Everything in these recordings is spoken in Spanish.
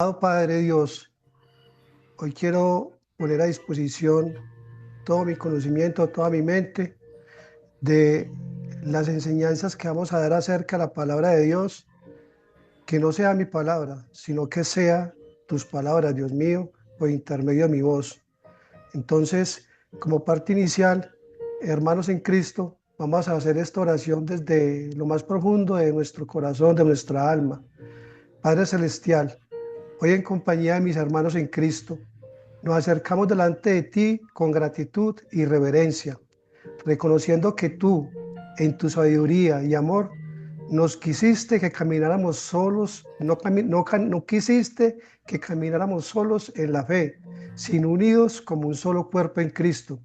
Amado Padre Dios, hoy quiero poner a disposición todo mi conocimiento, toda mi mente de las enseñanzas que vamos a dar acerca de la palabra de Dios, que no sea mi palabra, sino que sea tus palabras, Dios mío, por intermedio de mi voz. Entonces, como parte inicial, hermanos en Cristo, vamos a hacer esta oración desde lo más profundo de nuestro corazón, de nuestra alma. Padre Celestial, hoy en compañía de mis hermanos en Cristo, nos acercamos delante de ti con gratitud y reverencia, reconociendo que tú, en tu sabiduría y amor, nos quisiste que camináramos solos, no quisiste que camináramos solos en la fe, sino unidos como un solo cuerpo en Cristo.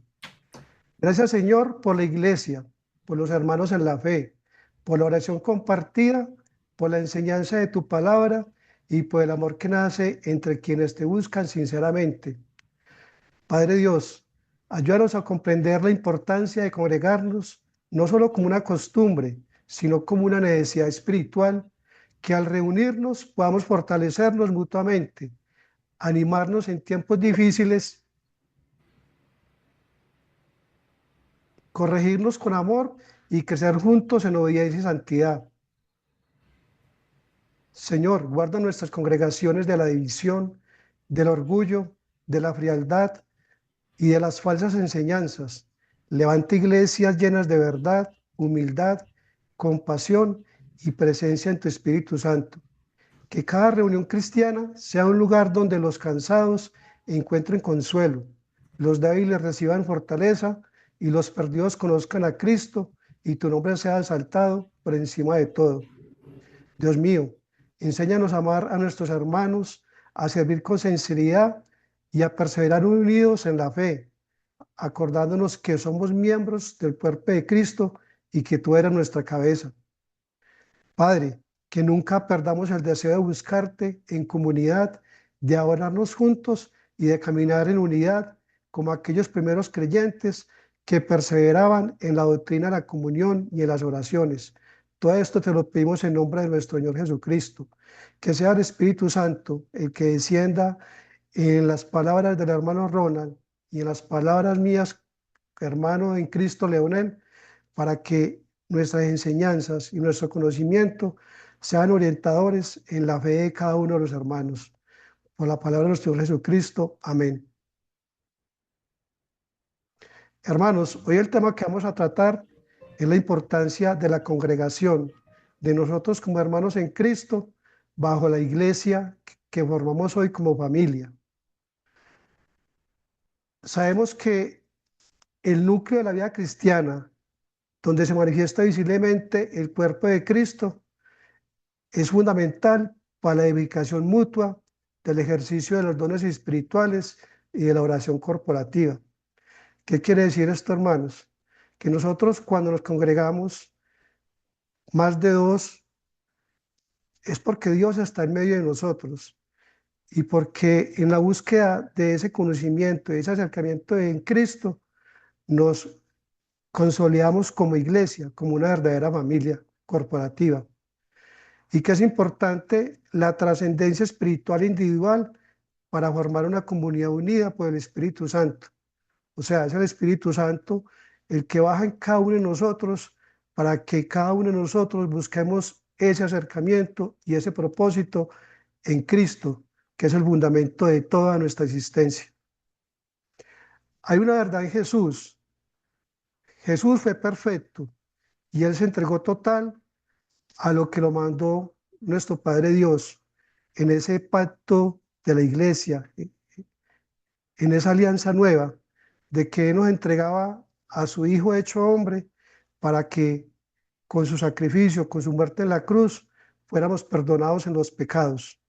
Gracias, Señor, por la iglesia, por los hermanos en la fe, por la oración compartida, por la enseñanza de tu palabra y por el amor que nace entre quienes te buscan sinceramente. Padre Dios, ayúdanos a comprender la importancia de congregarnos, no solo como una costumbre, sino como una necesidad espiritual, que al reunirnos podamos fortalecernos mutuamente, animarnos en tiempos difíciles, corregirnos con amor y crecer juntos en obediencia y santidad. Señor, guarda nuestras congregaciones de la división, del orgullo, de la frialdad y de las falsas enseñanzas. Levanta iglesias llenas de verdad, humildad, compasión y presencia en tu Espíritu Santo. Que cada reunión cristiana sea un lugar donde los cansados encuentren consuelo, los débiles reciban fortaleza y los perdidos conozcan a Cristo y tu nombre sea exaltado por encima de todo. Dios mío, enséñanos a amar a nuestros hermanos, a servir con sinceridad y a perseverar unidos en la fe, acordándonos que somos miembros del cuerpo de Cristo y que tú eres nuestra cabeza. Padre, que nunca perdamos el deseo de buscarte en comunidad, de adorarnos juntos y de caminar en unidad como aquellos primeros creyentes que perseveraban en la doctrina de la comunión y en las oraciones. Todo esto te lo pedimos en nombre de nuestro Señor Jesucristo. Que sea el Espíritu Santo el que descienda en las palabras del hermano Ronald y en las palabras mías, hermano en Cristo Leonel, para que nuestras enseñanzas y nuestro conocimiento sean orientadores en la fe de cada uno de los hermanos. Por la palabra de nuestro Señor Jesucristo. Amén. Hermanos, hoy el tema que vamos a tratar es la importancia de la congregación, de nosotros como hermanos en Cristo, bajo la iglesia que formamos hoy como familia. Sabemos que el núcleo de la vida cristiana, donde se manifiesta visiblemente el cuerpo de Cristo, es fundamental para la edificación mutua del ejercicio de los dones espirituales y de la oración corporativa. ¿Qué quiere decir esto, hermanos? Que nosotros cuando nos congregamos más de dos es porque Dios está en medio de nosotros y porque en la búsqueda de ese conocimiento, de ese acercamiento en Cristo, nos consolidamos como iglesia, como una verdadera familia corporativa. Y que es importante la trascendencia espiritual individual para formar una comunidad unida por el Espíritu Santo. O sea, es el Espíritu Santo el que baja en cada uno de nosotros para que cada uno de nosotros busquemos ese acercamiento y ese propósito en Cristo, que es el fundamento de toda nuestra existencia. Hay una verdad en Jesús. Jesús fue perfecto y Él se entregó total a lo que lo mandó nuestro Padre Dios en ese pacto de la iglesia, en esa alianza nueva de que Él nos entregaba a su Hijo hecho hombre para que con su sacrificio, con su muerte en la cruz, fuéramos perdonados en los pecados.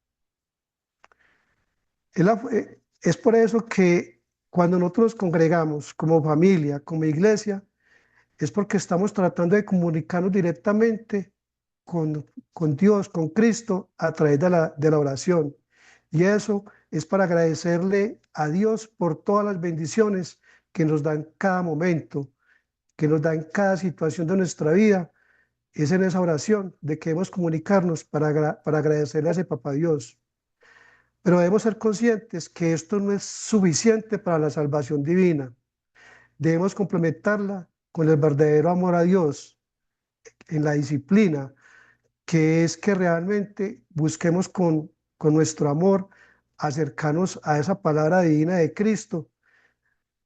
Es por eso que cuando nosotros nos congregamos como familia, como iglesia, es porque estamos tratando de comunicarnos directamente con Dios, con Cristo, a través de la oración. Y eso es para agradecerle a Dios por todas las bendiciones que nos da en cada momento, que nos da en cada situación de nuestra vida. Es en esa oración de que debemos comunicarnos para agradecerle a ese Papá Dios. Pero debemos ser conscientes que esto no es suficiente para la salvación divina. Debemos complementarla con el verdadero amor a Dios en la disciplina, que es que realmente busquemos con nuestro amor acercarnos a esa palabra divina de Cristo,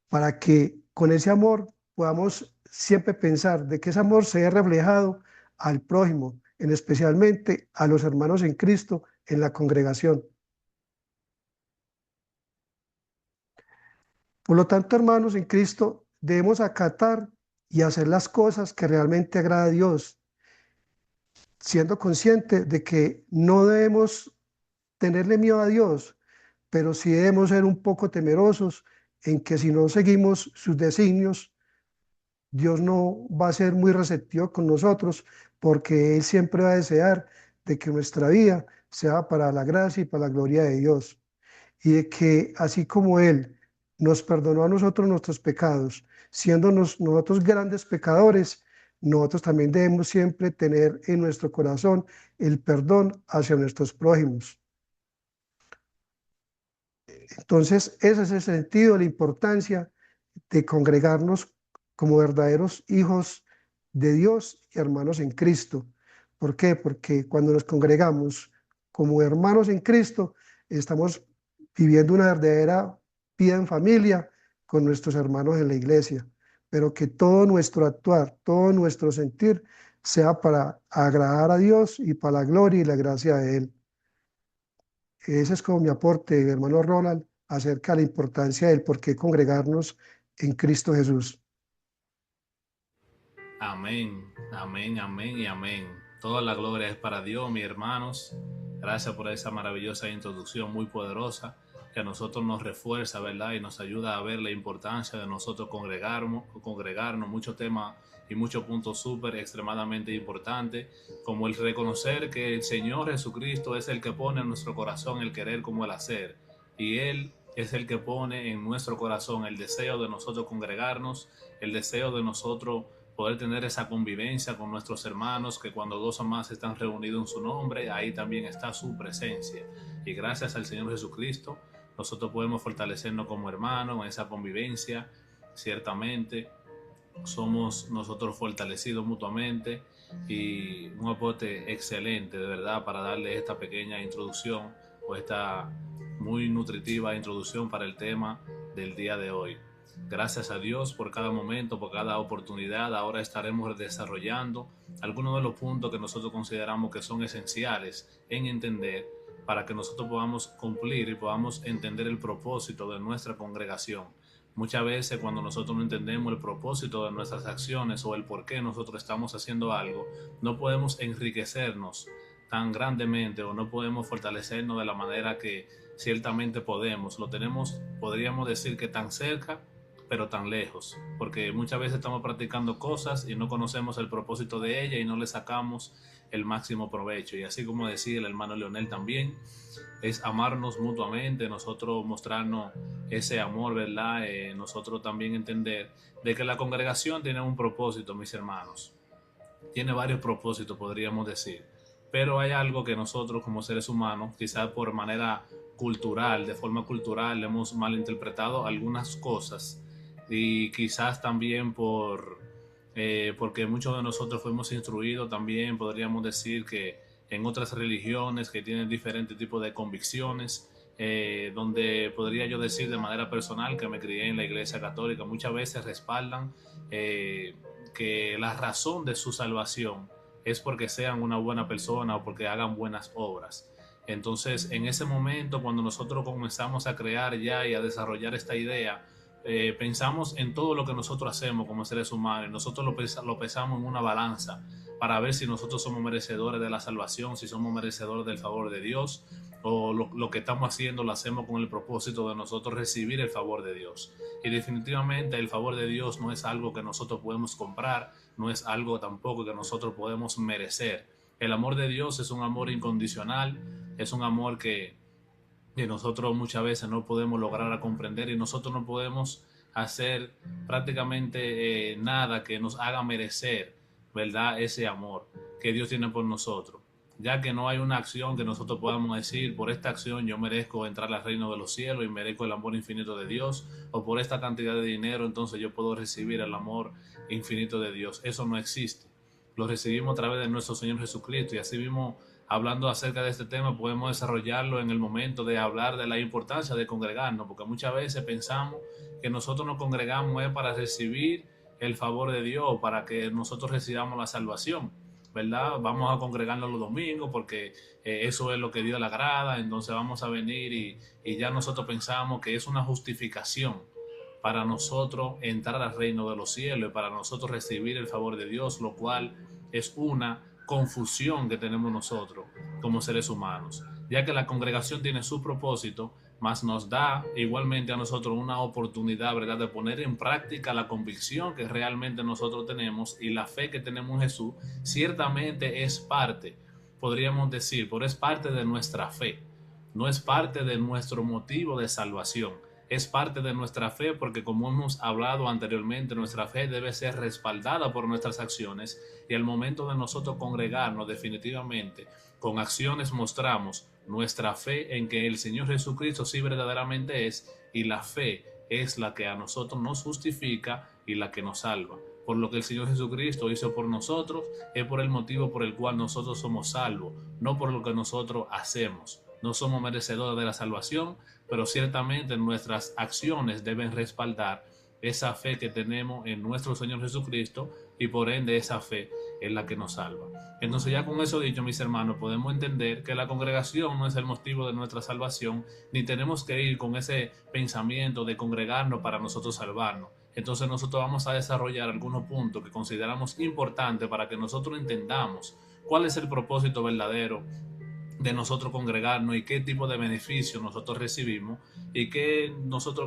para que con ese amor podamos siempre pensar de que ese amor se vea reflejado al prójimo, en especialmente a los hermanos en Cristo en la congregación. Por lo tanto, hermanos en Cristo, debemos acatar y hacer las cosas que realmente agrada a Dios, siendo conscientes de que no debemos tenerle miedo a Dios, pero sí debemos ser un poco temerosos en que si no seguimos sus designios, Dios no va a ser muy receptivo con nosotros, porque Él siempre va a desear de que nuestra vida sea para la gracia y para la gloria de Dios. Y de que así como Él nos perdonó a nosotros nuestros pecados, siendo nosotros grandes pecadores, nosotros también debemos siempre tener en nuestro corazón el perdón hacia nuestros prójimos. Entonces, ese es el sentido, la importancia de congregarnos como verdaderos hijos de Dios y hermanos en Cristo. ¿Por qué? Porque cuando nos congregamos como hermanos en Cristo, estamos viviendo una verdadera vida en familia con nuestros hermanos en la iglesia, pero que todo nuestro actuar, todo nuestro sentir sea para agradar a Dios y para la gloria y la gracia de Él. Ese es como mi aporte, hermano Ronald, acerca de la importancia del por qué congregarnos en Cristo Jesús. Amén, amén, amén y amén. Toda la gloria es para Dios, mis hermanos. Gracias por esa maravillosa introducción muy poderosa que a nosotros nos refuerza, ¿verdad? Y nos ayuda a ver la importancia de nosotros congregarnos, muchos temas y muchos puntos súper extremadamente importantes, como el reconocer que el Señor Jesucristo es el que pone en nuestro corazón el querer como el hacer. Y Él es el que pone en nuestro corazón el deseo de nosotros congregarnos, el deseo de nosotros poder tener esa convivencia con nuestros hermanos, que cuando dos o más están reunidos en su nombre, ahí también está su presencia. Y gracias al Señor Jesucristo, nosotros podemos fortalecernos como hermanos en esa convivencia. Ciertamente, somos nosotros fortalecidos mutuamente y un aporte excelente, de verdad, para darle esta pequeña introducción o esta muy nutritiva introducción para el tema del día de hoy. Gracias a Dios por cada momento, por cada oportunidad. Ahora estaremos desarrollando algunos de los puntos que nosotros consideramos que son esenciales en entender para que nosotros podamos cumplir y podamos entender el propósito de nuestra congregación. Muchas veces cuando nosotros no entendemos el propósito de nuestras acciones o el por qué nosotros estamos haciendo algo, no podemos enriquecernos tan grandemente o no podemos fortalecernos de la manera que ciertamente podemos. Lo tenemos, podríamos decir que tan cerca, pero tan lejos, porque muchas veces estamos practicando cosas y no conocemos el propósito de ella y no le sacamos el máximo provecho. Y así como decía el hermano Leonel también, es amarnos mutuamente, nosotros mostrarnos ese amor, ¿verdad? Nosotros también entender de que la congregación tiene un propósito, mis hermanos. Tiene varios propósitos, podríamos decir. Pero hay algo que nosotros como seres humanos, quizás por manera cultural, de forma cultural, hemos malinterpretado algunas cosas y quizás también porque muchos de nosotros fuimos instruidos también, podríamos decir que en otras religiones que tienen diferentes tipos de convicciones, donde podría yo decir de manera personal que me crié en la iglesia católica, muchas veces respaldan que la razón de su salvación es porque sean una buena persona o porque hagan buenas obras. Entonces, en ese momento, cuando nosotros comenzamos a crear ya y a desarrollar esta idea, pensamos en todo lo que nosotros hacemos como seres humanos. Nosotros lo pesamos en una balanza para ver si nosotros somos merecedores de la salvación, si somos merecedores del favor de Dios, o lo que estamos haciendo lo hacemos con el propósito de nosotros recibir el favor de Dios. Y definitivamente el favor de Dios no es algo que nosotros podemos comprar, no es algo tampoco que nosotros podemos merecer. El amor de Dios es un amor incondicional, es un amor que nosotros muchas veces no podemos lograr a comprender y nosotros no podemos hacer prácticamente nada que nos haga merecer, ¿verdad? Ese amor que Dios tiene por nosotros. ya que no hay una acción que nosotros podamos decir, por esta acción yo merezco entrar al reino de los cielos y merezco el amor infinito de Dios, o por esta cantidad de dinero entonces yo puedo recibir el amor infinito de Dios. Eso no existe. Lo recibimos a través de nuestro Señor Jesucristo, y así mismo, hablando acerca de este tema, podemos desarrollarlo en el momento de hablar de la importancia de congregarnos, porque muchas veces pensamos que nosotros nos congregamos es para recibir el favor de Dios, para que nosotros recibamos la salvación, ¿verdad? Vamos a congregarnos los domingos porque eso es lo que Dios le agrada, entonces vamos a venir y ya nosotros pensamos que es una justificación para nosotros entrar al reino de los cielos y para nosotros recibir el favor de Dios, lo cual es una confusión que tenemos nosotros como seres humanos, ya que la congregación tiene su propósito, mas nos da igualmente a nosotros una oportunidad, ¿verdad?, de poner en práctica la convicción que realmente nosotros tenemos, y la fe que tenemos en Jesús ciertamente es parte, podríamos decir, pero es parte de nuestra fe, no es parte de nuestro motivo de salvación. Es parte de nuestra fe porque, como hemos hablado anteriormente, nuestra fe debe ser respaldada por nuestras acciones, y al momento de nosotros congregarnos, definitivamente con acciones mostramos nuestra fe en que el Señor Jesucristo sí verdaderamente es, y la fe es la que a nosotros nos justifica y la que nos salva. Por lo que el Señor Jesucristo hizo por nosotros, es por el motivo por el cual nosotros somos salvos, no por lo que nosotros hacemos. No somos merecedores de la salvación, pero ciertamente nuestras acciones deben respaldar esa fe que tenemos en nuestro Señor Jesucristo, y por ende esa fe es la que nos salva. Entonces, ya con eso dicho, mis hermanos, podemos entender que la congregación no es el motivo de nuestra salvación, ni tenemos que ir con ese pensamiento de congregarnos para nosotros salvarnos. Entonces nosotros vamos a desarrollar algunos puntos que consideramos importantes para que nosotros entendamos cuál es el propósito verdadero de nosotros congregarnos y qué tipo de beneficios nosotros recibimos y qué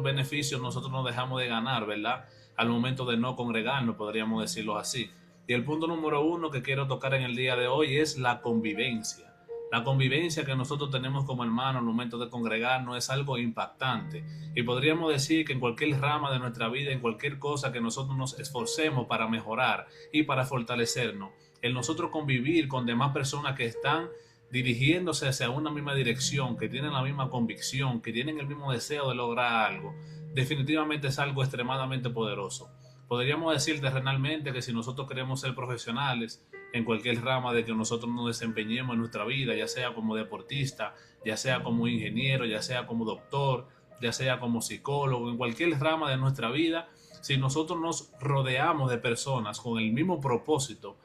beneficios nosotros nos dejamos de ganar, ¿verdad?, al momento de no congregarnos, podríamos decirlo así. Y el punto número uno que quiero tocar en el día de hoy es la convivencia. La convivencia que nosotros tenemos como hermanos al momento de congregarnos es algo impactante, y podríamos decir que en cualquier rama de nuestra vida, en cualquier cosa que nosotros nos esforcemos para mejorar y para fortalecernos, el nosotros convivir con demás personas que están dirigiéndose hacia una misma dirección, que tienen la misma convicción, que tienen el mismo deseo de lograr algo, definitivamente es algo extremadamente poderoso. Podríamos decir terrenalmente que si nosotros queremos ser profesionales en cualquier rama de que nosotros nos desempeñemos en nuestra vida, ya sea como deportista, ya sea como ingeniero, ya sea como doctor, ya sea como psicólogo, en cualquier rama de nuestra vida, si nosotros nos rodeamos de personas con el mismo propósito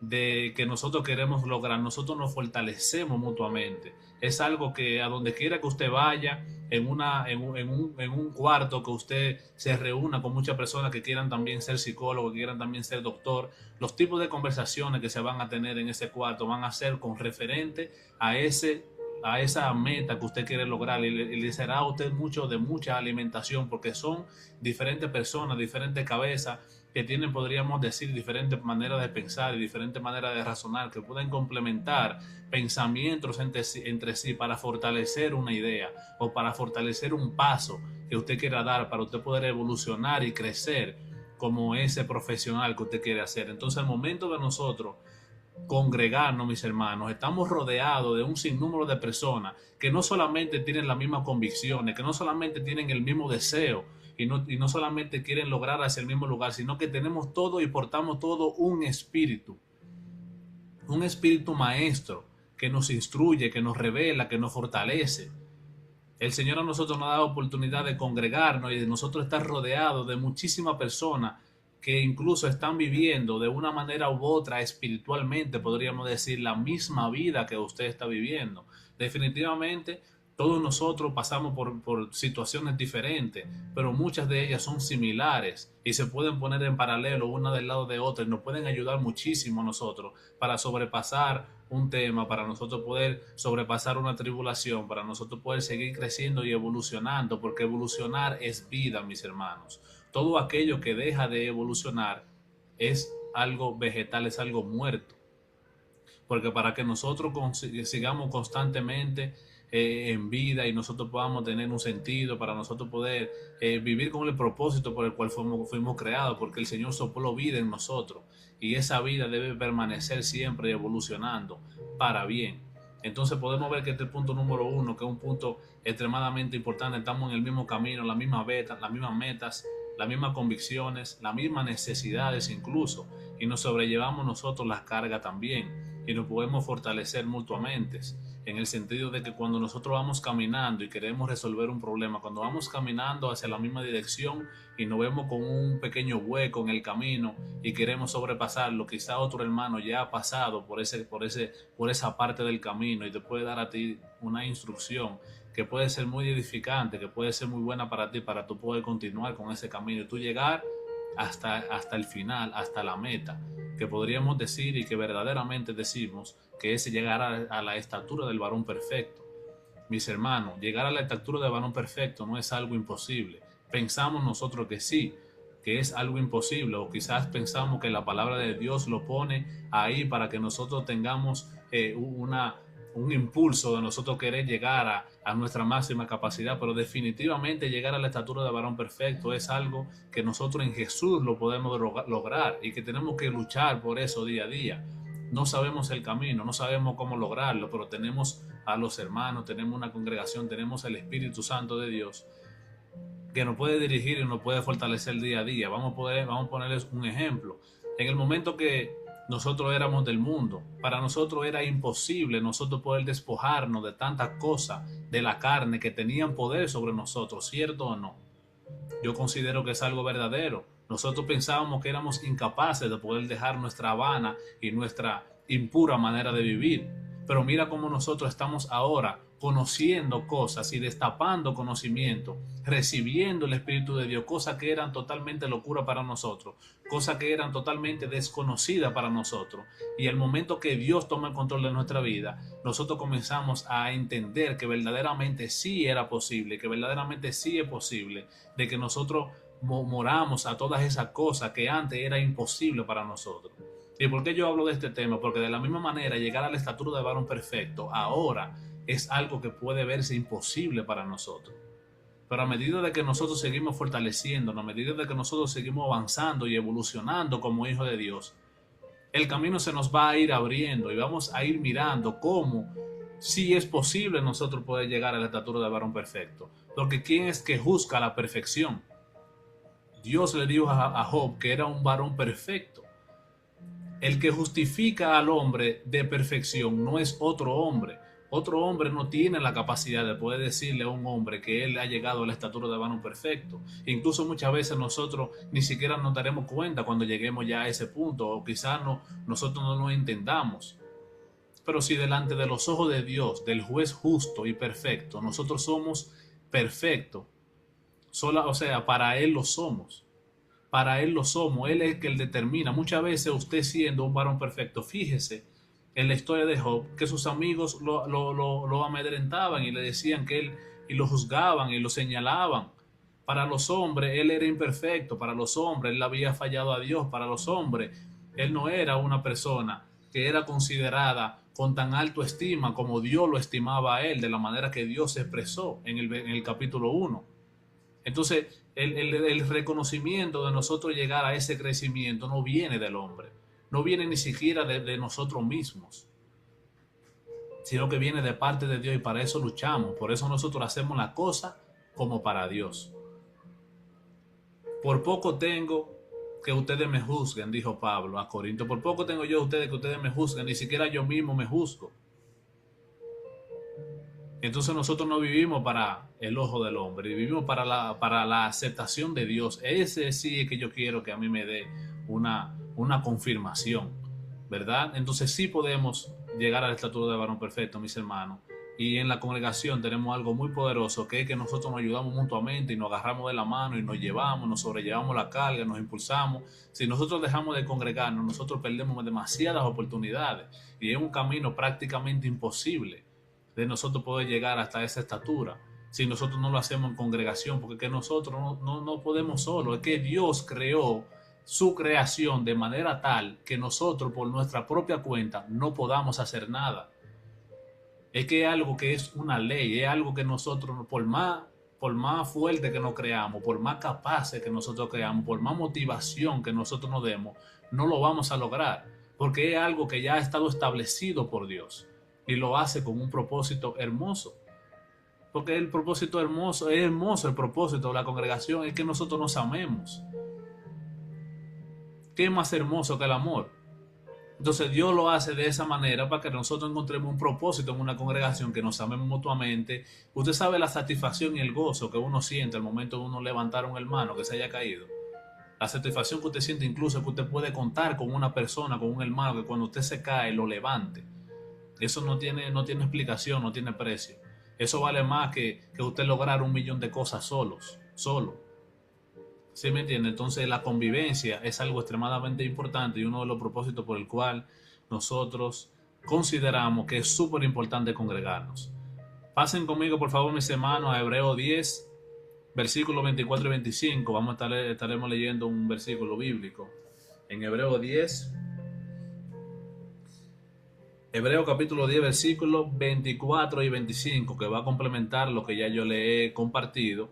de que nosotros queremos lograr, nosotros nos fortalecemos mutuamente. Es algo que a donde quiera que usted vaya, en un cuarto que usted se reúna con muchas personas que quieran también ser psicólogo, que quieran también ser doctor, los tipos de conversaciones que se van a tener en ese cuarto van a ser con referente a esa meta que usted quiere lograr, y le será a usted mucha alimentación, porque son diferentes personas, diferentes cabezas que tienen, podríamos decir, diferentes maneras de pensar y diferentes maneras de razonar, que pueden complementar pensamientos entre sí para fortalecer una idea o para fortalecer un paso que usted quiera dar para usted poder evolucionar y crecer como ese profesional que usted quiere hacer. Entonces, al momento de nosotros congregarnos, mis hermanos, estamos rodeados de un sinnúmero de personas que no solamente tienen las mismas convicciones, que no solamente tienen el mismo deseo y no solamente quieren lograr hacia el mismo lugar, sino que tenemos todo y portamos todo un espíritu maestro que nos instruye, que nos revela, que nos fortalece. El Señor a nosotros nos da la oportunidad de congregarnos y de nosotros estar rodeados de muchísimas personas que incluso están viviendo de una manera u otra espiritualmente, podríamos decir, la misma vida que usted está viviendo. Definitivamente todos nosotros pasamos por situaciones diferentes, pero muchas de ellas son similares y se pueden poner en paralelo una del lado de otra, y nos pueden ayudar muchísimo a nosotros para sobrepasar un tema, para nosotros poder sobrepasar una tribulación, para nosotros poder seguir creciendo y evolucionando, porque evolucionar es vida, mis hermanos. Todo aquello que deja de evolucionar es algo vegetal, es algo muerto. Porque para que nosotros sigamos constantemente en vida y nosotros podamos tener un sentido, para nosotros poder vivir con el propósito por el cual fuimos creados, porque el Señor sopló vida en nosotros y esa vida debe permanecer siempre evolucionando para bien. Entonces podemos ver que este punto número uno, que es un punto extremadamente importante, estamos en el mismo camino, las mismas metas, las mismas convicciones, las mismas necesidades incluso, y nos sobrellevamos nosotros las cargas también, y nos podemos fortalecer mutuamente, en el sentido de que cuando nosotros vamos caminando y queremos resolver un problema, cuando vamos caminando hacia la misma dirección y nos vemos con un pequeño hueco en el camino y queremos sobrepasarlo, quizá otro hermano ya ha pasado por esa parte del camino y te puede dar a ti una instrucción que puede ser muy edificante, que puede ser muy buena para ti, para tú poder continuar con ese camino y tú llegar hasta el final, hasta la meta, que podríamos decir y que verdaderamente decimos que es llegar a la estatura del varón perfecto. Mis hermanos, llegar a la estatura del varón perfecto no es algo imposible. Pensamos nosotros que sí, que es algo imposible, o quizás pensamos que la palabra de Dios lo pone ahí para que nosotros tengamos un impulso de nosotros querer llegar a nuestra máxima capacidad, pero definitivamente llegar a la estatura de varón perfecto es algo que nosotros en Jesús lo podemos lograr y que tenemos que luchar por eso día a día. No sabemos el camino, no sabemos cómo lograrlo, pero tenemos a los hermanos, tenemos una congregación, tenemos el Espíritu Santo de Dios que nos puede dirigir y nos puede fortalecer día a día. Vamos a ponerles un ejemplo. En el momento que nosotros éramos del mundo, para nosotros era imposible nosotros poder despojarnos de tantas cosas de la carne que tenían poder sobre nosotros, ¿cierto o no? Yo considero que es algo verdadero. Nosotros pensábamos que éramos incapaces de poder dejar nuestra vana y nuestra impura manera de vivir. Pero mira cómo nosotros estamos ahora conociendo cosas y destapando conocimiento, recibiendo el Espíritu de Dios, cosas que eran totalmente locura para nosotros, cosas que eran totalmente desconocidas para nosotros. Y el momento que Dios toma el control de nuestra vida, nosotros comenzamos a entender que verdaderamente sí era posible, que verdaderamente sí es posible, de que nosotros moramos a todas esas cosas que antes era imposible para nosotros. ¿Y por qué yo hablo de este tema? Porque de la misma manera llegar a la estatura de varón perfecto ahora es algo que puede verse imposible para nosotros. Pero a medida de que nosotros seguimos fortaleciéndonos, a medida de que nosotros seguimos avanzando y evolucionando como hijos de Dios, el camino se nos va a ir abriendo y vamos a ir mirando cómo sí es posible nosotros poder llegar a la estatura de varón perfecto. Porque ¿quién es que juzga la perfección? Dios le dijo a Job que era un varón perfecto. El que justifica al hombre de perfección no es otro hombre. Otro hombre no tiene la capacidad de poder decirle a un hombre que él ha llegado a la estatura de varón perfecto. Incluso muchas veces nosotros ni siquiera nos daremos cuenta cuando lleguemos ya a ese punto, o quizás nosotros no lo entendamos. Pero si delante de los ojos de Dios, del juez justo y perfecto, nosotros somos perfectos, para Él lo somos. Para Él lo somos, Él es el que Él determina. Muchas veces usted siendo un varón perfecto, fíjese en la historia de Job, que sus amigos lo amedrentaban y le decían que él, y lo juzgaban y lo señalaban. Para los hombres, Él era imperfecto, para los hombres, Él había fallado a Dios, para los hombres, Él no era una persona que era considerada con tan alto estima como Dios lo estimaba a Él, de la manera que Dios se expresó en el capítulo 1. Entonces, el reconocimiento de nosotros llegar a ese crecimiento no viene del hombre, no viene ni siquiera de nosotros mismos, sino que viene de parte de Dios y para eso luchamos, por eso nosotros hacemos la cosa como para Dios. Por poco tengo que ustedes me juzguen, dijo Pablo a Corinto, por poco tengo yo a ustedes que ustedes me juzguen, ni siquiera yo mismo me juzgo. Entonces nosotros no vivimos para el ojo del hombre, vivimos para la aceptación de Dios. Ese sí es que yo quiero que a mí me dé una confirmación, ¿verdad? Entonces sí podemos llegar a la estatura de varón perfecto, mis hermanos. Y en la congregación tenemos algo muy poderoso, que es que nosotros nos ayudamos mutuamente y nos agarramos de la mano y nos llevamos, nos sobrellevamos la carga, nos impulsamos. Si nosotros dejamos de congregarnos, nosotros perdemos demasiadas oportunidades y es un camino prácticamente imposible de nosotros poder llegar hasta esa estatura si nosotros no lo hacemos en congregación, porque que nosotros no podemos solo. Es que Dios creó su creación de manera tal que nosotros por nuestra propia cuenta no podamos hacer nada. Es que es algo que es una ley, es algo que nosotros, por más fuerte que nos creamos, por más capaces que nosotros creamos, por más motivación que nosotros nos demos, no lo vamos a lograr, porque es algo que ya ha estado establecido por Dios y lo hace con un propósito hermoso. Porque el propósito hermoso, es hermoso el propósito de la congregación, es que nosotros nos amemos. ¿Qué es más hermoso que el amor? Entonces Dios lo hace de esa manera para que nosotros encontremos un propósito en una congregación, que nos amemos mutuamente. Usted sabe la satisfacción y el gozo que uno siente al momento de uno levantar a un hermano que se haya caído. La satisfacción que usted siente incluso que usted puede contar con una persona, con un hermano, que cuando usted se cae lo levante. Eso no tiene explicación, no tiene precio. Eso vale más que usted lograr 1.000.000 de cosas solo. ¿Sí me entiende? Entonces la convivencia es algo extremadamente importante y uno de los propósitos por el cual nosotros consideramos que es súper importante congregarnos. Pasen conmigo, por favor, mis hermanos, a Hebreo 10, versículos 24 y 25. Estaremos leyendo un versículo bíblico. En Hebreo 10, Hebreo capítulo 10, versículos 24 y 25, que va a complementar lo que ya yo le he compartido,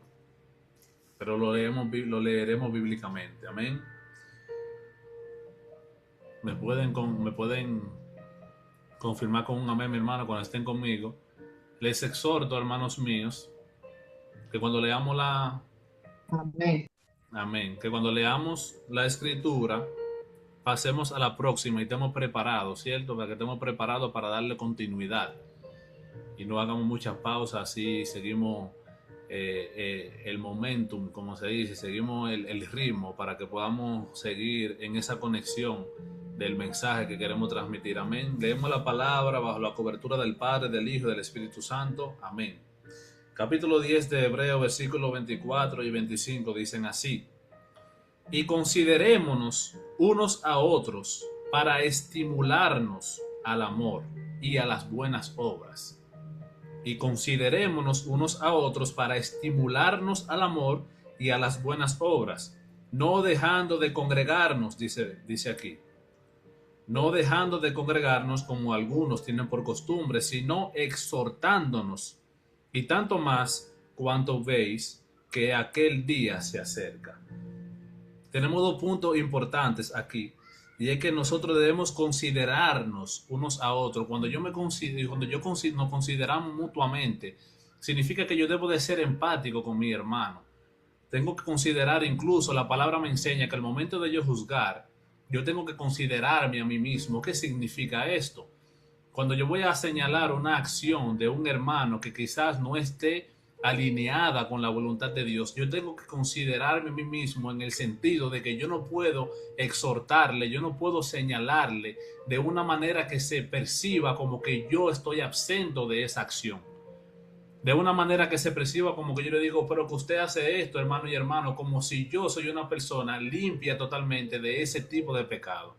pero lo leeremos bíblicamente. Amén. Me pueden confirmar con un amén, mi hermano, cuando estén conmigo. Les exhorto, hermanos míos, que cuando leamos amén, que cuando leamos la escritura, pasemos a la próxima y estemos preparados, ¿cierto? Para que estemos preparados para darle continuidad y no hagamos muchas pausas, así seguimos el momentum, como se dice, seguimos el ritmo para que podamos seguir en esa conexión del mensaje que queremos transmitir. Amén. Leemos la palabra bajo la cobertura del Padre, del Hijo y del Espíritu Santo. Amén. Capítulo 10 de Hebreo, versículos 24 y 25 dicen así: y considerémonos unos a otros para estimularnos al amor y a las buenas obras. Y considerémonos unos a otros para estimularnos al amor y a las buenas obras, no dejando de congregarnos, dice aquí, no dejando de congregarnos como algunos tienen por costumbre, sino exhortándonos, y tanto más cuanto veis que aquel día se acerca. Tenemos dos puntos importantes aquí, y es que nosotros debemos considerarnos unos a otros. Cuando nos consideramos mutuamente, significa que yo debo de ser empático con mi hermano. Tengo que considerar, incluso la palabra me enseña que al momento de yo juzgar, yo tengo que considerarme a mí mismo. ¿Qué significa esto? Cuando yo voy a señalar una acción de un hermano que quizás no esté alineada con la voluntad de Dios, yo tengo que considerarme a mí mismo en el sentido de que yo no puedo exhortarle, yo no puedo señalarle de una manera que se perciba como que yo estoy absento de esa acción, de una manera que se perciba como que yo le digo, pero que usted hace esto, hermano y hermano, como si yo soy una persona limpia totalmente de ese tipo de pecado.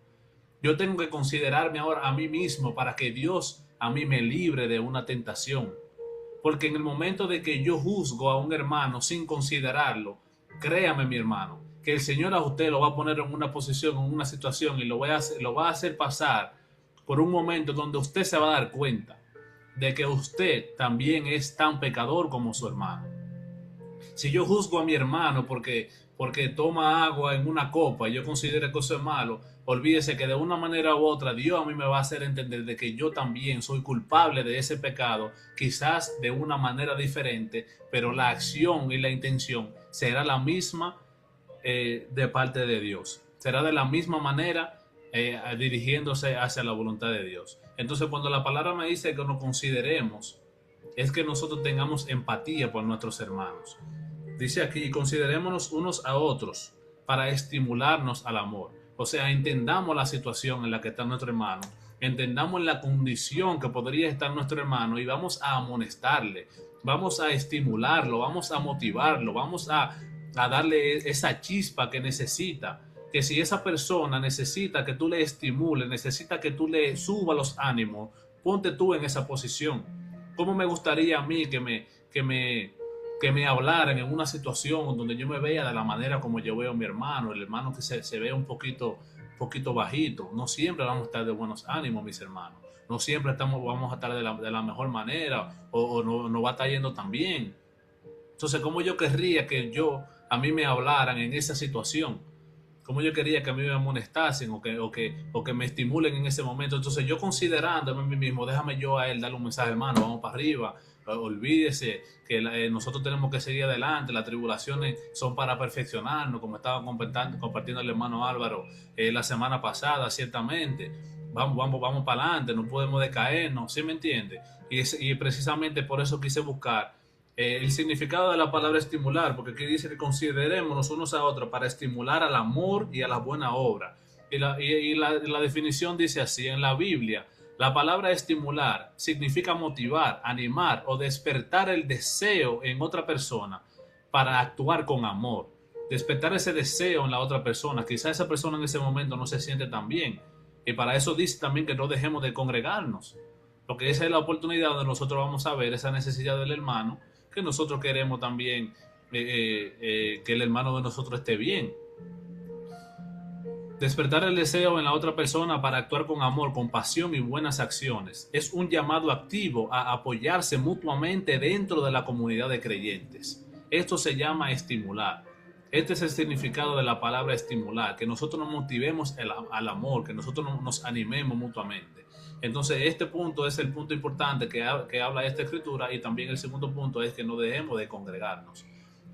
Yo tengo que considerarme ahora a mí mismo para que Dios a mí me libre de una tentación. Porque en el momento de que yo juzgo a un hermano sin considerarlo, créame, mi hermano, que el Señor a usted lo va a poner en una posición, en una situación, y lo va a hacer pasar por un momento donde usted se va a dar cuenta de que usted también es tan pecador como su hermano. Si yo juzgo a mi hermano porque toma agua en una copa y yo considero que eso es malo, olvídese que de una manera u otra Dios a mí me va a hacer entender de que yo también soy culpable de ese pecado, quizás de una manera diferente, pero la acción y la intención será la misma de parte de Dios. Será de la misma manera dirigiéndose hacia la voluntad de Dios. Entonces, cuando la palabra me dice que nos consideremos, es que nosotros tengamos empatía por nuestros hermanos. Dice aquí, considerémonos unos a otros para estimularnos al amor. O sea, entendamos la situación en la que está nuestro hermano, entendamos la condición que podría estar nuestro hermano y vamos a amonestarle, vamos a estimularlo, vamos a motivarlo, vamos a darle esa chispa que necesita. Que si esa persona necesita que tú le estimules, necesita que tú le subas los ánimos, ponte tú en esa posición. ¿Cómo me gustaría a mí que me hablaran en una situación donde yo me vea de la manera como yo veo a mi hermano, el hermano que se ve un poquito bajito? No siempre vamos a estar de buenos ánimos, mis hermanos. no siempre vamos a estar de la mejor manera o no va a estar yendo tan bien. Entonces, ¿cómo yo querría que a mí me hablaran en esa situación? ¿Cómo yo quería que a mí me amonestasen o que me estimulen en ese momento? Entonces, yo considerándome a mí mismo, déjame yo a él darle un mensaje, hermano, vamos para arriba, olvídese que nosotros tenemos que seguir adelante, las tribulaciones son para perfeccionarnos, como estaba compartiendo el hermano Álvaro la semana pasada, ciertamente. Vamos para adelante, no podemos decaernos, ¿sí me entiende? Y precisamente por eso quise buscar el significado de la palabra estimular, porque aquí dice que considerémonos unos a otros para estimular al amor y a la buena obra. La definición dice así, en la Biblia, la palabra estimular significa motivar, animar o despertar el deseo en otra persona para actuar con amor. Despertar ese deseo en la otra persona. Quizá esa persona en ese momento no se siente tan bien. Y para eso dice también que no dejemos de congregarnos. Porque esa es la oportunidad donde nosotros vamos a ver esa necesidad del hermano, que nosotros queremos también que el hermano de nosotros esté bien. Despertar el deseo en la otra persona para actuar con amor, compasión y buenas acciones es un llamado activo a apoyarse mutuamente dentro de la comunidad de creyentes. Esto se llama estimular. Este es el significado de la palabra estimular, que nosotros nos motivemos al amor, que nosotros nos animemos mutuamente. Entonces, este punto es el punto importante que habla esta escritura, y también el segundo punto es que no dejemos de congregarnos.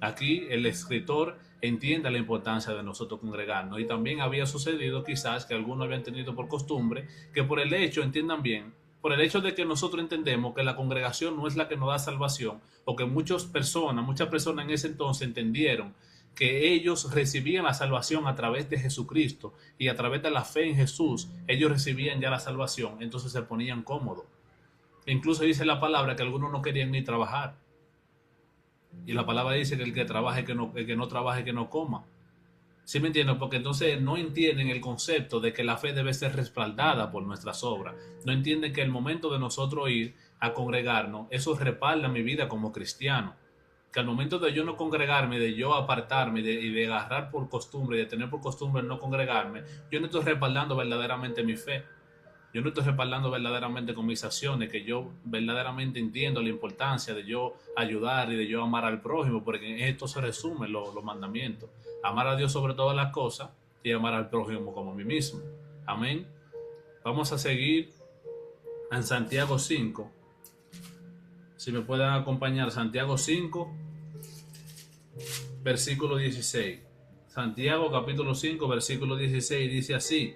Aquí el escritor entiende la importancia de nosotros congregarnos, y también había sucedido quizás que algunos habían tenido por costumbre que por el hecho, entiendan bien, por el hecho de que nosotros entendemos que la congregación no es la que nos da salvación, o que muchas personas en ese entonces entendieron que ellos recibían la salvación a través de Jesucristo y a través de la fe en Jesús, ellos recibían ya la salvación, entonces se ponían cómodos. Incluso dice la palabra que algunos no querían ni trabajar. Y la palabra dice que el que trabaje, el que no trabaje, que no coma. ¿Sí me entienden? Porque entonces no entienden el concepto de que la fe debe ser respaldada por nuestras obras. No entienden que el momento de nosotros ir a congregarnos, eso respalda mi vida como cristiano. Que al momento de yo no congregarme, de yo apartarme y de agarrar por costumbre, de tener por costumbre no congregarme, yo no estoy respaldando verdaderamente mi fe. Yo no estoy respaldando verdaderamente con mis acciones, que yo verdaderamente entiendo la importancia de yo ayudar y de yo amar al prójimo, porque en esto se resumen los mandamientos. Amar a Dios sobre todas las cosas y amar al prójimo como a mí mismo. Amén. Vamos a seguir en Santiago 5. Si me pueden acompañar, Santiago 5, versículo 16. Santiago capítulo 5, versículo 16 dice así.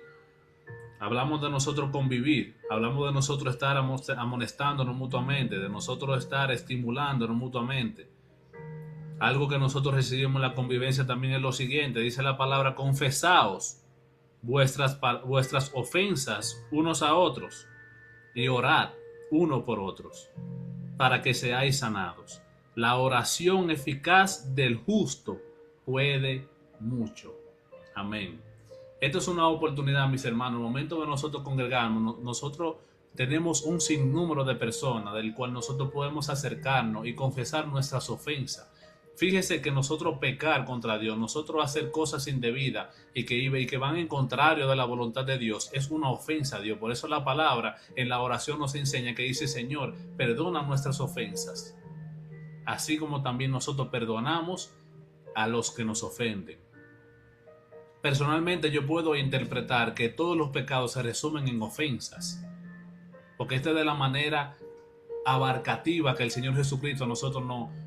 Hablamos de nosotros convivir, hablamos de nosotros estar amonestándonos mutuamente, de nosotros estar estimulándonos mutuamente. Algo que nosotros recibimos en la convivencia también es lo siguiente, dice la palabra: confesaos vuestras ofensas unos a otros y orad uno por otros, para que seáis sanados. La oración eficaz del justo puede mucho. Amén. Esto es una oportunidad, mis hermanos. En el momento de nosotros congregarnos, nosotros tenemos un sinnúmero de personas del cual nosotros podemos acercarnos y confesar nuestras ofensas. Fíjese que nosotros pecar contra Dios, nosotros hacer cosas indebidas y que van en contrario de la voluntad de Dios, es una ofensa a Dios. Por eso la palabra en la oración nos enseña que dice: Señor, perdona nuestras ofensas, así como también nosotros perdonamos a los que nos ofenden. Personalmente yo puedo interpretar que todos los pecados se resumen en ofensas, porque esta es de la manera abarcativa que el Señor Jesucristo a nosotros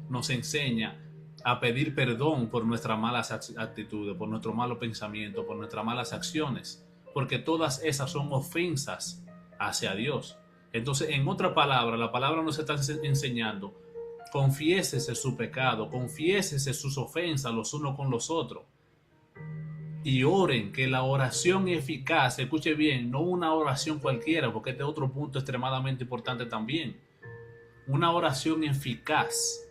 nos enseña a pedir perdón por nuestras malas actitudes, por nuestro malo pensamiento, por nuestras malas acciones, porque todas esas son ofensas hacia Dios. Entonces, en otra palabra, la palabra nos está enseñando: confiésese su pecado, confiésese sus ofensas los unos con los otros. Y oren, que la oración eficaz, escuche bien, no una oración cualquiera, porque este es otro punto extremadamente importante también. Una oración eficaz.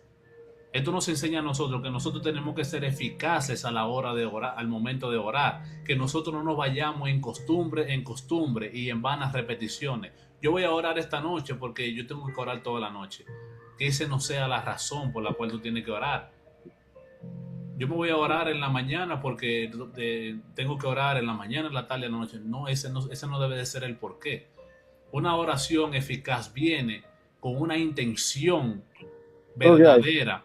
Esto nos enseña a nosotros que nosotros tenemos que ser eficaces a la hora de orar, al momento de orar, que nosotros no nos vayamos en costumbre y en vanas repeticiones. Yo voy a orar esta noche porque yo tengo que orar toda la noche. Que esa no sea la razón por la cual tú tienes que orar. Yo me voy a orar en la mañana porque tengo que orar en la mañana, en la tarde, en la noche. No, ese no debe de ser el porqué. Una oración eficaz viene con una intención verdadera,